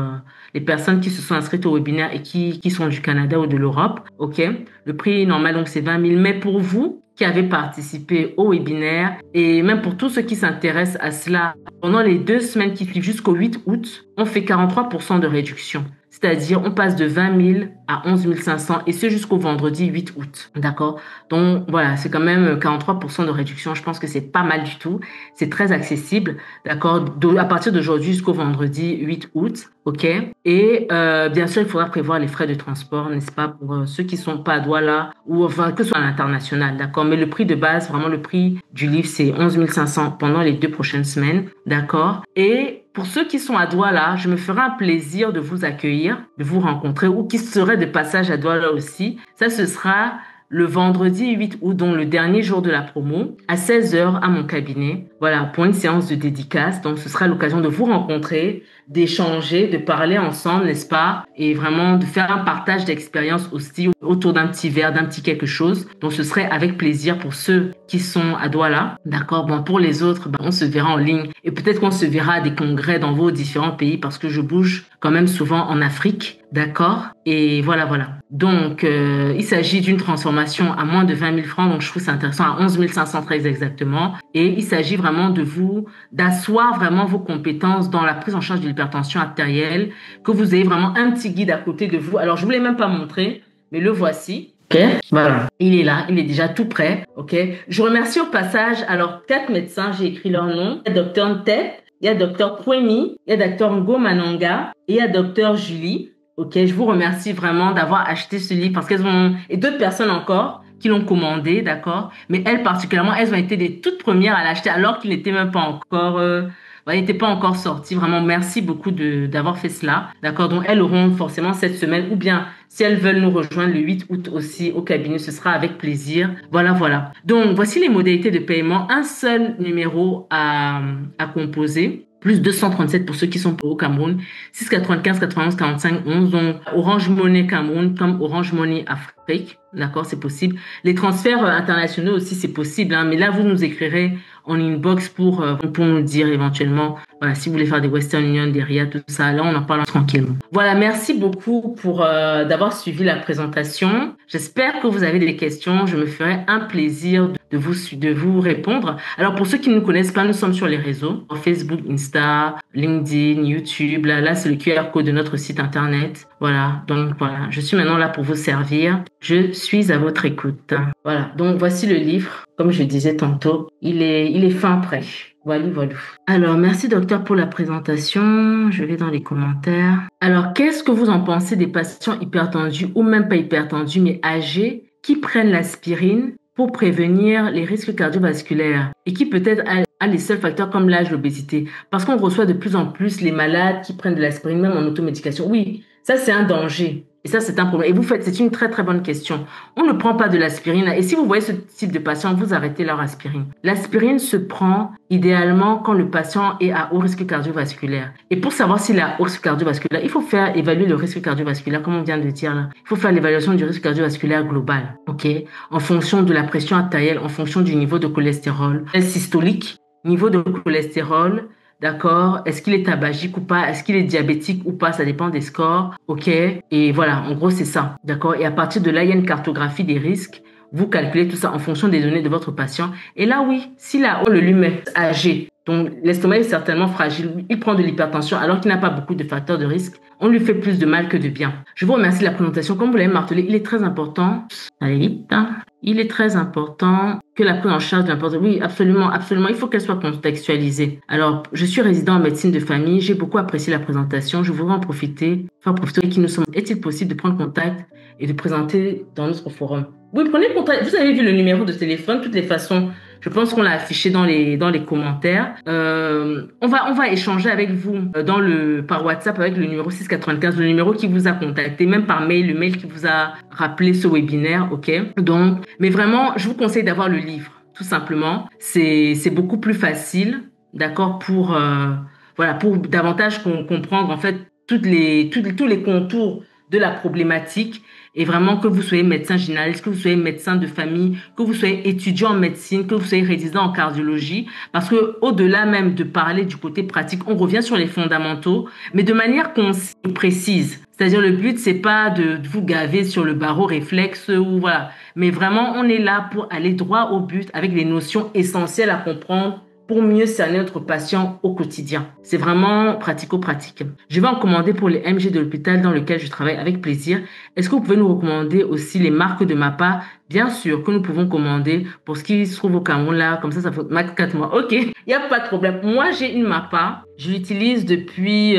les personnes qui se sont inscrites au webinaire et qui sont du Canada ou de l'Europe. OK? Le prix normal, donc, c'est 20 000. Mais pour vous qui avez participé au webinaire et même pour tous ceux qui s'intéressent à cela, pendant les 2 semaines qui suivent jusqu'au 8 août, on fait 43% de réduction. C'est-à-dire, on passe de 20 000 à 11 500 et ce jusqu'au vendredi 8 août. D'accord? Donc, voilà, c'est quand même 43% de réduction. Je pense que c'est pas mal du tout. C'est très accessible. D'accord? À partir d'aujourd'hui jusqu'au vendredi 8 août. OK? Et bien sûr, il faudra prévoir les frais de transport, n'est-ce pas, pour ceux qui sont pas à Douala ou enfin que ce soit à l'international. D'accord? Mais le prix de base, vraiment le prix du livre, c'est 11 500 pendant les 2 prochaines semaines. D'accord? Et pour ceux qui sont à Douala, je me ferai un plaisir de vous accueillir, de vous rencontrer ou qui seraient de passage à Douala aussi. Ça, ce sera le vendredi 8 août, donc le dernier jour de la promo, à 16 heures à mon cabinet. Voilà, pour une séance de dédicace. Donc, ce sera l'occasion de vous rencontrer, d'échanger, de parler ensemble, n'est-ce pas? Et vraiment de faire un partage d'expérience aussi autour d'un petit verre, d'un petit quelque chose. Donc, ce serait avec plaisir pour ceux qui sont à Douala. D'accord? Bon, pour les autres, on se verra en ligne et peut-être qu'on se verra à des congrès dans vos différents pays parce que je bouge quand même souvent en Afrique. D'accord? Et voilà, voilà. Donc, il s'agit d'une transformation à moins de 20 000 francs. Donc, je trouve ça intéressant, à 11 500 très exactement. Et il s'agit vraiment d'asseoir vraiment vos compétences dans la prise en charge de l'hypertension artérielle, que vous ayez vraiment un petit guide à côté de vous. Alors, je ne vous l'ai même pas montré, mais le voici. OK? Voilà. Il est là. Il est déjà tout prêt. OK? Je remercie au passage, alors, 4 médecins, j'ai écrit leur nom. Il y a Dr Ntep, il y a Dr Kwemi, il y a Dr Ngo Mananga et il y a Dr Julie. OK, je vous remercie vraiment d'avoir acheté ce livre parce et d'autres personnes encore qui l'ont commandé, d'accord? Mais elles particulièrement, elles ont été les toutes premières à l'acheter alors qu'il n'était même pas encore, il n'était pas encore sorti. Vraiment, merci beaucoup d'avoir fait cela, d'accord? Donc, elles auront forcément cette semaine ou bien si elles veulent nous rejoindre le 8 août aussi au cabinet, ce sera avec plaisir. Voilà, voilà. Donc, voici les modalités de paiement. Un seul numéro à composer. Plus 237 pour ceux qui sont au Cameroun, 695 91 45 11, donc Orange Money Cameroun comme Orange Money Afrique, d'accord, c'est possible. Les transferts internationaux aussi, c'est possible, hein, mais là, vous nous écrirez en inbox pour nous dire éventuellement, voilà, si vous voulez faire des Western Union, des RIA, tout ça, là, on en parle tranquillement. Voilà, merci beaucoup pour d'avoir suivi la présentation. J'espère que vous avez des questions. Je me ferai un plaisir de vous répondre. Alors, pour ceux qui ne nous connaissent pas, nous sommes sur les réseaux, Facebook, Insta, LinkedIn, YouTube. Là, c'est le QR code de notre site internet. Voilà. Donc, voilà. Je suis maintenant là pour vous servir. Je suis à votre écoute. Voilà. Donc, voici le livre. Comme je disais tantôt, il est fin prêt. Voilà, voilà. Alors, merci docteur pour la présentation. Je vais dans les commentaires. Alors, qu'est-ce que vous en pensez des patients hypertendus ou même pas hypertendus, mais âgés qui prennent l'aspirine pour prévenir les risques cardiovasculaires et qui peut-être a les seuls facteurs comme l'âge, l'obésité? Parce qu'on reçoit de plus en plus les malades qui prennent de l'aspirine même en automédication. Oui, ça c'est un danger. Et ça, c'est un problème. Et c'est une très, très bonne question. On ne prend pas de l'aspirine. Et si vous voyez ce type de patient, vous arrêtez leur aspirine. L'aspirine se prend idéalement quand le patient est à haut risque cardiovasculaire. Et pour savoir s'il est à haut risque cardiovasculaire, il faut faire évaluer le risque cardiovasculaire, comme on vient de dire là. Il faut faire l'évaluation du risque cardiovasculaire global, OK? En fonction de la pression artérielle, en fonction du niveau de cholestérol, systolique, niveau de cholestérol. D'accord? Est-ce qu'il est tabagique ou pas? Est-ce qu'il est diabétique ou pas? Ça dépend des scores. OK? Et voilà, en gros, c'est ça. D'accord? Et à partir de là, il y a une cartographie des risques. Vous calculez tout ça en fonction des données de votre patient. Et là, oui, si là, on le lui met âgé, donc l'estomac est certainement fragile, il prend de l'hypertension alors qu'il n'a pas beaucoup de facteurs de risque, on lui fait plus de mal que de bien. Je vous remercie de la présentation. Comme vous l'avez martelé, il est très important. Allez vite, hein. Il est très important que la prise en charge de l'hypertension, oui, absolument, absolument, il faut qu'elle soit contextualisée. Alors, je suis résident en médecine de famille, j'ai beaucoup apprécié la présentation, je voudrais en profiter, faire profiter de qui nous sommes. Est-il possible de prendre contact et de présenter dans notre forum? Oui, prenez contact, vous avez vu le numéro de téléphone, de toutes les façons, Je pense qu'on l'a affiché dans les commentaires. On va échanger avec vous par WhatsApp avec le numéro 695, le numéro qui vous a contacté, même par mail, le mail qui vous a rappelé ce webinaire, ok? Donc, mais vraiment, je vous conseille d'avoir le livre, tout simplement. C'est beaucoup plus facile, d'accord, voilà, pour davantage comprendre en fait tous les contours de la problématique et vraiment que vous soyez médecin généraliste, que vous soyez médecin de famille, que vous soyez étudiant en médecine, que vous soyez résident en cardiologie, parce que au-delà même de parler du côté pratique, on revient sur les fondamentaux, mais de manière concise et précise. C'est-à-dire le but c'est pas de vous gaver sur le barreau réflexe ou voilà, mais vraiment on est là pour aller droit au but avec les notions essentielles à comprendre pour mieux cerner notre patient au quotidien. C'est vraiment pratico-pratique. Je vais en commander pour les MG de l'hôpital dans lequel je travaille avec plaisir. Est-ce que vous pouvez nous recommander aussi les marques de MAPA? Bien sûr que nous pouvons commander pour ce qui se trouve au Cameroun là, comme ça fait max 4 mois. Ok, il n'y a pas de problème. Moi, j'ai une MAPA. Je l'utilise depuis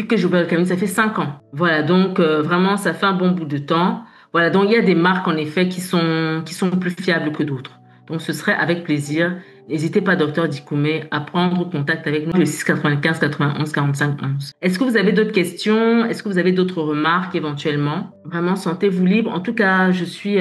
que j'ai ouvert le cabinet. Ça fait 5 ans. Voilà, donc vraiment, ça fait un bon bout de temps. Voilà, donc il y a des marques en effet qui sont plus fiables que d'autres. Donc ce serait avec plaisir. N'hésitez pas, docteur Dikoumé, à prendre contact avec nous le 695 91 45 11. Est-ce que vous avez d'autres questions? Est-ce que vous avez d'autres remarques éventuellement? Vraiment, sentez-vous libre. En tout cas, je suis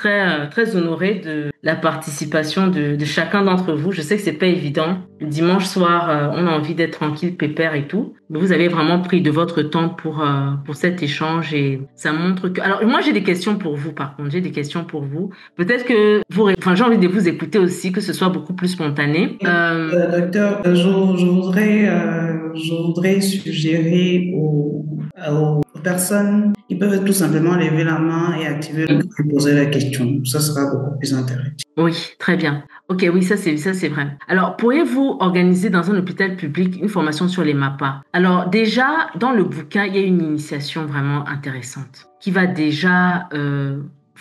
très honorée de la participation de chacun d'entre vous. Je sais que c'est pas évident. Le dimanche soir, on a envie d'être tranquille, pépère et tout. Mais vous avez vraiment pris de votre temps pour cet échange et ça montre que... Alors, moi, j'ai des questions pour vous, par contre. J'ai des questions pour vous. Peut-être que j'ai envie de vous écouter aussi, que ce soit beaucoup plus spontané. Docteur, je voudrais suggérer aux personnes, ils peuvent tout simplement lever la main et activer le micro et poser la question. Ça sera beaucoup plus intéressant. Oui, très bien. Ok, oui, ça c'est vrai. Alors, pourriez-vous organiser dans un hôpital public une formation sur les MAPA? Alors, déjà, dans le bouquin, il y a une initiation vraiment intéressante qui va déjà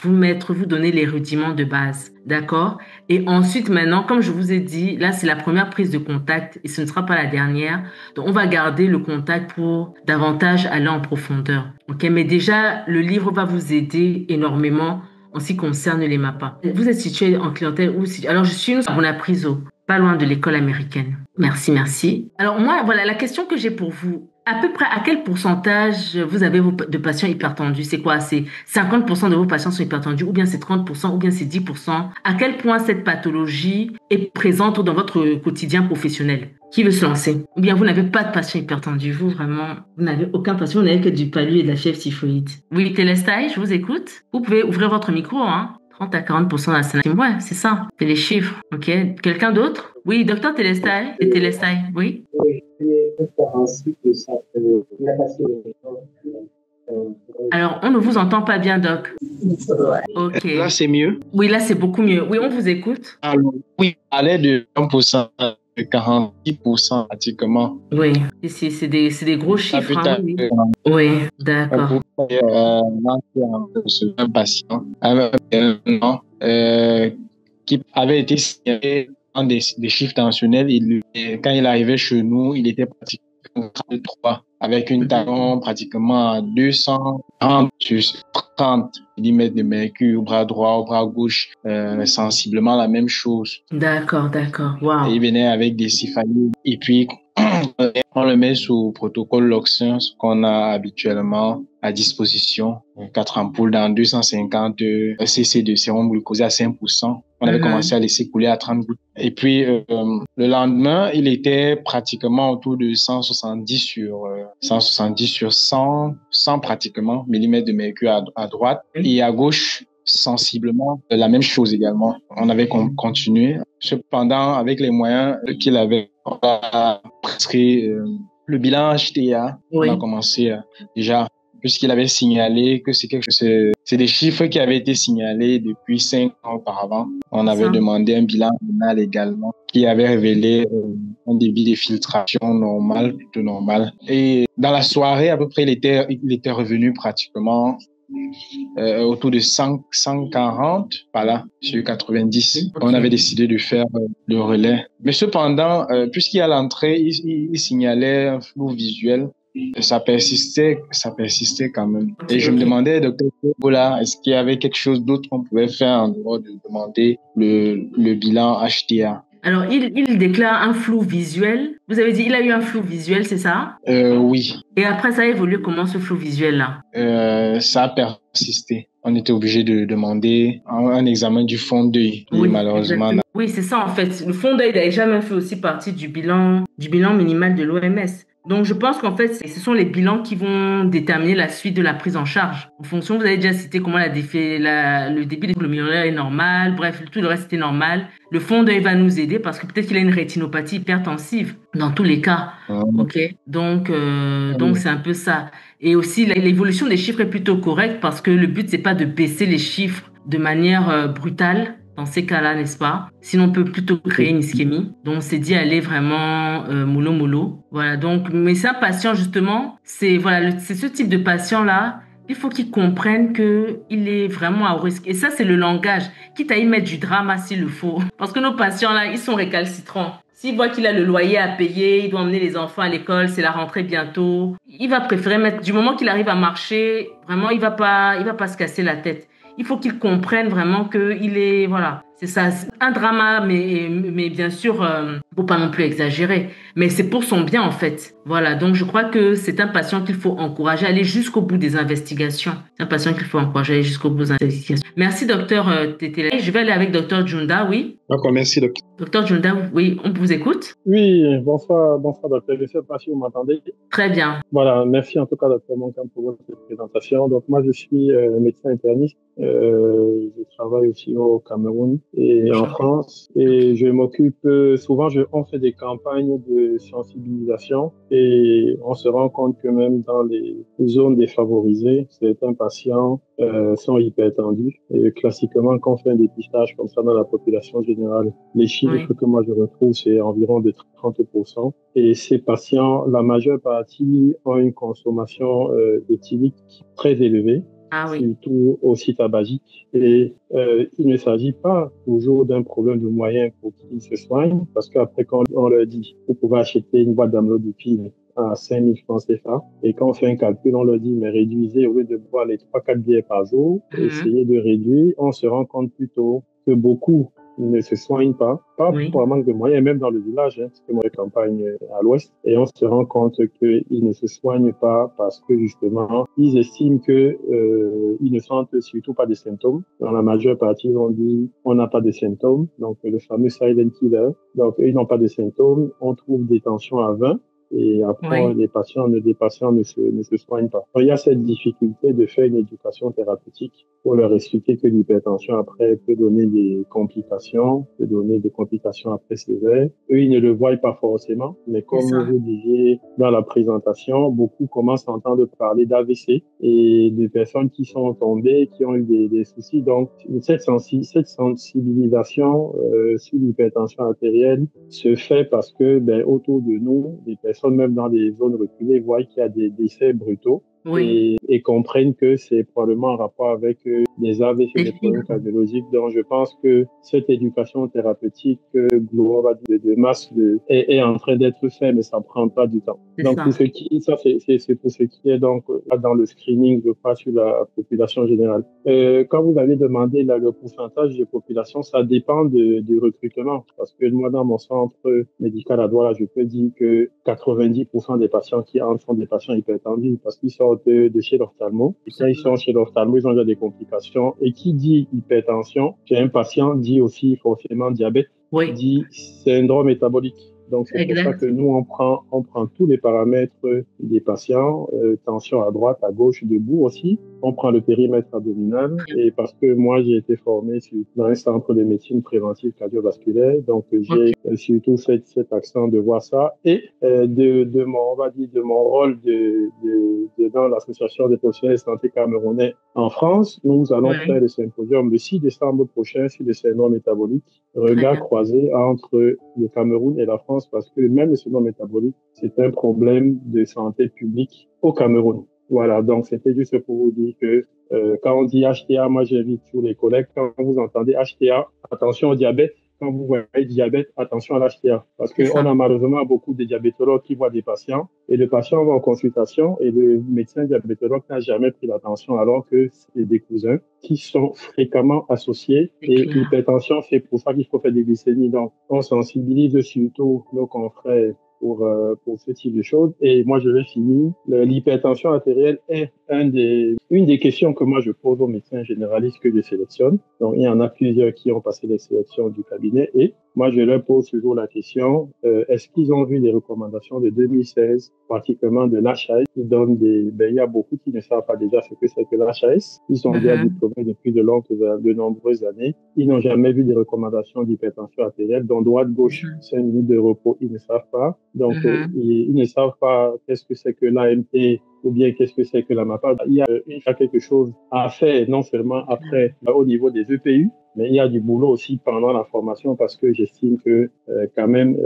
vous donner les rudiments de base, d'accord? Et ensuite, maintenant, comme je vous ai dit, là, c'est la première prise de contact et ce ne sera pas la dernière. Donc, on va garder le contact pour davantage aller en profondeur. Ok, mais déjà, le livre va vous aider énormément en ce qui concerne les MAPA. Vous êtes situé en clientèle où? Alors, je suis à Bonapriso, pas loin de l'école américaine. Merci, merci. Alors, moi, voilà, la question que j'ai pour vous, à peu près à quel pourcentage vous avez de patients hypertendus? C'est quoi? C'est 50% de vos patients sont hypertendus, ou bien c'est 30%, ou bien c'est 10%? À quel point cette pathologie est présente dans votre quotidien professionnel? Qui veut se lancer? Ou bien vous n'avez pas de patients hypertendus, vous vraiment, vous n'avez aucun patient, vous n'avez que du palu et de la fièvre typhoïde. Oui, Téléstai, je vous écoute. Vous pouvez ouvrir votre micro, hein. 30 à 40% de la scène. Ouais, c'est ça. C'est les chiffres. OK. Quelqu'un d'autre? Oui, docteur Téléstai. C'est Téléstai. Oui. Oui, Alors, on ne vous entend pas bien, doc. OK. là, c'est mieux. Oui, là, c'est beaucoup mieux. Oui, on vous écoute. Alors, oui, on parlait de 1%, de 46% pratiquement. Oui, c'est des gros chiffres. Hein, oui. Oui, d'accord. Un patient qui avait été signalé dans des chiffres tensionnels. Quand il arrivait chez nous, il était pratiquement 3 avec une tension pratiquement à 230 sur 30 mm de mercure au bras droit, au bras gauche, sensiblement la même chose. D'accord, d'accord. Wow. Et il venait avec des céphalées. Et puis, on le met sous protocole Loxin, ce qu'on a habituellement à disposition. 4 ampoules dans 250 cc de sérum glucosé à 5%. On avait commencé à laisser couler à 30 gouttes. Et puis, le lendemain, il était pratiquement autour de 170 sur 100 pratiquement millimètres de mercure à droite. Et à gauche, sensiblement la même chose également. On avait continué. Cependant, avec les moyens qu'il avait, on a prescrit le bilan HTA. Oui. On a commencé déjà, puisqu'il avait signalé que c'est des chiffres qui avaient été signalés depuis 5 ans auparavant. On avait demandé un bilan renal également qui avait révélé un débit de filtration normal, plutôt normal. Et dans la soirée, à peu près, il était revenu pratiquement autour de 140 par là, sur 90. Okay. On avait décidé de faire le relais. Mais cependant, puisqu'il y a l'entrée, il signalait un flou visuel Ça persistait quand même. Et je me demandais, docteur Bola, est-ce qu'il y avait quelque chose d'autre qu'on pouvait faire en dehors de demander le bilan HTA? Alors, il déclare un flou visuel. Vous avez dit, il a eu un flou visuel, c'est ça? Oui. Et après, ça a évolué comment ce flou visuel-là? Ça a persisté. On était obligé de demander un examen du fond d'œil. Et Oui, malheureusement, exactement. Oui, c'est ça en fait. Le fond d'œil n'a jamais fait aussi partie du bilan minimal de l'OMS. Donc, je pense qu'en fait, ce sont les bilans qui vont déterminer la suite de la prise en charge. En fonction, vous avez déjà cité comment le débit de glomérular est normal. Bref, tout le reste était normal. Le fond d'œil va nous aider parce que peut-être qu'il a une rétinopathie hypertensive dans tous les cas. OK? Donc c'est un peu ça. Et aussi, l'évolution des chiffres est plutôt correcte parce que le but, c'est pas de baisser les chiffres de manière brutale dans ces cas-là, n'est-ce pas? Sinon, on peut plutôt créer une ischémie. Donc, c'est d'y aller vraiment mollo mollo. Voilà. Donc, mais c'est un patient justement, c'est ce type de patient-là. Il faut qu'il comprenne que il est vraiment à risque. Et ça, c'est le langage. Quitte à y mettre du drama s'il le faut. Parce que nos patients-là, ils sont récalcitrants. S'il voit qu'il a le loyer à payer, il doit emmener les enfants à l'école, c'est la rentrée bientôt, il va préférer mettre, du moment qu'il arrive à marcher, vraiment, il va pas se casser la tête. Il faut qu'il comprenne vraiment que il est, voilà, c'est ça, c'est un drama, mais bien sûr, faut pas non plus exagérer. Mais c'est pour son bien, en fait. Voilà. Donc, je crois que c'est un patient qu'il faut encourager à aller jusqu'au bout des investigations. C'est un patient qu'il faut encourager à aller jusqu'au bout des investigations. Merci, docteur Tetele. Je vais aller avec docteur Junda, oui. D'accord, merci, docteur. Docteur Junda, oui, on vous écoute? Oui, bonsoir, docteur. Je ne sais pas si vous m'entendez. Très bien. Voilà, merci en tout cas, docteur Moncam, pour votre présentation. Donc, moi, je suis médecin interniste. Je travaille aussi au Cameroun et en France. Et je m'occupe, souvent, on fait des campagnes de sensibilisation et on se rend compte que même dans les zones défavorisées, certains patients sont hypertendus. Et classiquement, quand on fait un dépistage comme ça dans la population générale, les chiffres que moi je retrouve, c'est environ de 30%. Et ces patients, la majeure partie ont une consommation éthylique très élevée. Surtout aussi tabagique. Et il ne s'agit pas toujours d'un problème de moyens pour qu'ils se soignent, parce qu'après, quand on leur dit, vous pouvez acheter une boîte d'amlodipine à 5 000 francs CFA, et quand on fait un calcul, on leur dit, mais réduisez, au lieu de boire les 3-4 bières par jour, essayez de réduire, on se rend compte plutôt que beaucoup ne se soignent pas pour un manque de moyens, même dans le village, parce que moi, je campagne à l'ouest, et on se rend compte qu'ils ne se soignent pas parce que, justement, ils estiment que ils ne sentent surtout pas des symptômes. Dans la majeure partie, on dit, on n'a pas de symptômes, donc le fameux silent killer. Donc, ils n'ont pas de symptômes, on trouve des tensions à 20, et après, les patients ne se soignent pas. Donc, il y a cette difficulté de faire une éducation thérapeutique pour leur expliquer que l'hypertension après peut donner des complications après sévères. Eux, ils ne le voient pas forcément, mais comme vous disiez dans la présentation, beaucoup commencent à entendre parler d'AVC et de personnes qui sont tombées, qui ont eu des soucis. Donc, cette sensibilisation sur l'hypertension artérielle se fait parce que, autour de nous, les personnes même dans des zones reculées voient qu'il y a des décès brutaux et comprennent que c'est probablement en rapport avec des AVC, des problèmes cardiologiques. Donc, je pense que cette éducation thérapeutique globale de masse est en train d'être faite, mais ça prend pas du temps. Donc, pour ce qui est donc dans le screening, je crois, sur la population générale. Quand vous avez demandé là, le pourcentage de population, ça dépend du recrutement. Parce que moi, dans mon centre médical à Douala, je peux dire que 90% des patients qui entrent sont des patients hypertendus parce qu'ils sortent de chez l'ophtalmo. Et quand ils sont chez l'ophtalmo, ils ont déjà des complications. Et qui dit hypertension, chez un patient, dit aussi forcément diabète, dit syndrome métabolique. Donc, c'est pour ça que nous, on prend tous les paramètres des patients, tension à droite, à gauche, debout aussi. On prend le périmètre abdominal et parce que moi, j'ai été formé dans un centre de médecine préventive cardiovasculaire, donc j'ai surtout cet accent de voir ça et de mon rôle dans l'association des professionnels de santé camerounais en France. Nous allons faire le symposium le 6 décembre prochain sur le syndrome métabolique, regard croisé entre le Cameroun et la France parce que même le syndrome métabolique, c'est un problème de santé publique au Cameroun. Voilà, donc c'était juste pour vous dire que quand on dit HTA, moi j'invite tous les collègues, quand vous entendez HTA, attention au diabète, quand vous voyez diabète, attention à l'HTA. Parce qu'on a malheureusement beaucoup de diabétologues qui voient des patients et le patient va en consultation et le médecin diabétologue n'a jamais pris l'attention alors que c'est des cousins qui sont fréquemment associés et l'hypertension, c'est pour ça qu'il faut faire des glycémies. Donc, on sensibilise surtout nos confrères pour ce type de choses. Et moi, je vais finir. L'hypertension artérielle est une des questions que moi je pose aux médecins généralistes que je sélectionne. Donc, il y en a plusieurs qui ont passé les sélections du cabinet et moi, je leur pose toujours la question, est-ce qu'ils ont vu les recommandations de 2016, particulièrement de l'HAS, qui donne il y a beaucoup qui ne savent pas déjà ce que c'est que l'HAS. Ils sont déjà diplômés depuis de nombreuses années. Ils n'ont jamais vu des recommandations d'hypertension artérielle, dont droite-gauche, 5 minutes de repos, ils ne savent pas. Donc, ils ne savent pas qu'est-ce que c'est que l'AMP ou bien qu'est-ce que c'est que la MAPA. Il y a quelque chose à faire, non seulement après, au niveau des EPU, mais il y a du boulot aussi pendant la formation parce que j'estime que quand même,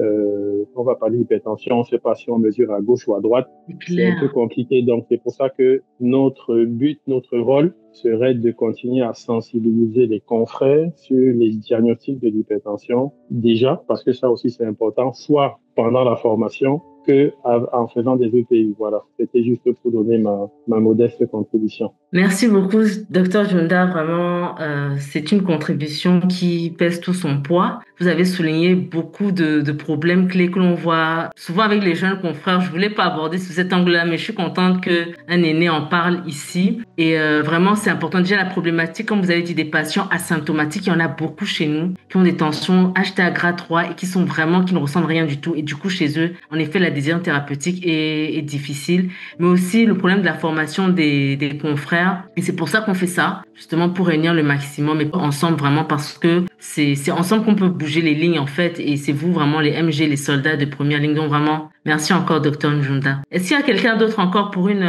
on va parler d'hypertension, on ne sait pas si on mesure à gauche ou à droite. C'est un peu compliqué. Donc, c'est pour ça que notre but, notre rôle serait de continuer à sensibiliser les confrères sur les diagnostics de l'hypertension déjà, parce que ça aussi c'est important, soit pendant la formation, que en faisant des EPI. Voilà, c'était juste pour donner ma modeste contribution. Merci beaucoup, Dr Junda. Vraiment, c'est une contribution qui pèse tout son poids. Vous avez souligné beaucoup de problèmes clés que l'on voit souvent avec les jeunes confrères. Je voulais pas aborder sous cet angle-là, mais je suis contente que un aîné en parle ici. Et vraiment, c'est important. Déjà, la problématique, comme vous avez dit, des patients asymptomatiques, il y en a beaucoup chez nous qui ont des tensions HTA grade 3 et qui ne ressentent rien du tout. Et du coup, chez eux, en effet, la décision thérapeutique est difficile. Mais aussi le problème de la formation des confrères. Et c'est pour ça qu'on fait ça, justement pour réunir le maximum et ensemble vraiment parce que c'est ensemble qu'on peut bouger les lignes en fait et c'est vous vraiment les MG, les soldats de première ligne. Donc vraiment, merci encore Dr Njunda. Est-ce qu'il y a quelqu'un d'autre encore pour une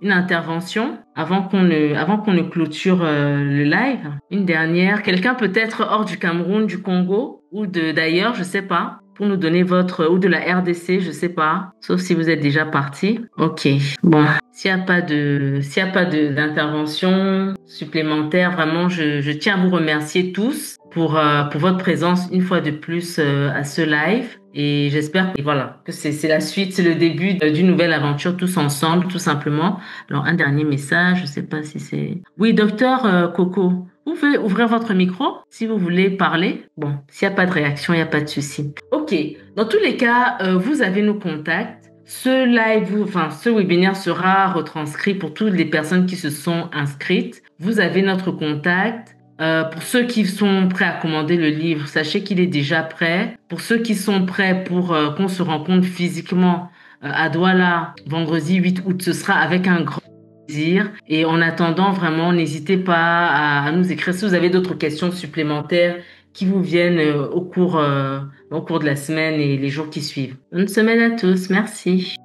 intervention avant qu'on ne clôture le live? Une dernière, quelqu'un peut-être hors du Cameroun, du Congo ou d'ailleurs, je sais pas, pour nous donner ou de la RDC, je sais pas, sauf si vous êtes déjà parti. Ok, bon. S'il n'y a pas d'intervention supplémentaire, vraiment, je tiens à vous remercier tous pour votre présence une fois de plus à ce live. Et j'espère que c'est la suite, c'est le début d'une nouvelle aventure tous ensemble, tout simplement. Alors, un dernier message, je sais pas si c'est... Oui, docteur Coco, vous pouvez ouvrir votre micro si vous voulez parler. Bon, s'il n'y a pas de réaction, il n'y a pas de souci. Ok, dans tous les cas, vous avez nos contacts. Ce webinaire sera retranscrit pour toutes les personnes qui se sont inscrites. Vous avez notre contact. Pour ceux qui sont prêts à commander le livre, sachez qu'il est déjà prêt. Pour ceux qui sont prêts pour qu'on se rencontre physiquement à Douala, vendredi 8 août, ce sera avec un grand plaisir. Et en attendant, vraiment, n'hésitez pas à nous écrire si vous avez d'autres questions supplémentaires qui vous viennent au cours de la semaine et les jours qui suivent. Bonne semaine à tous. Merci.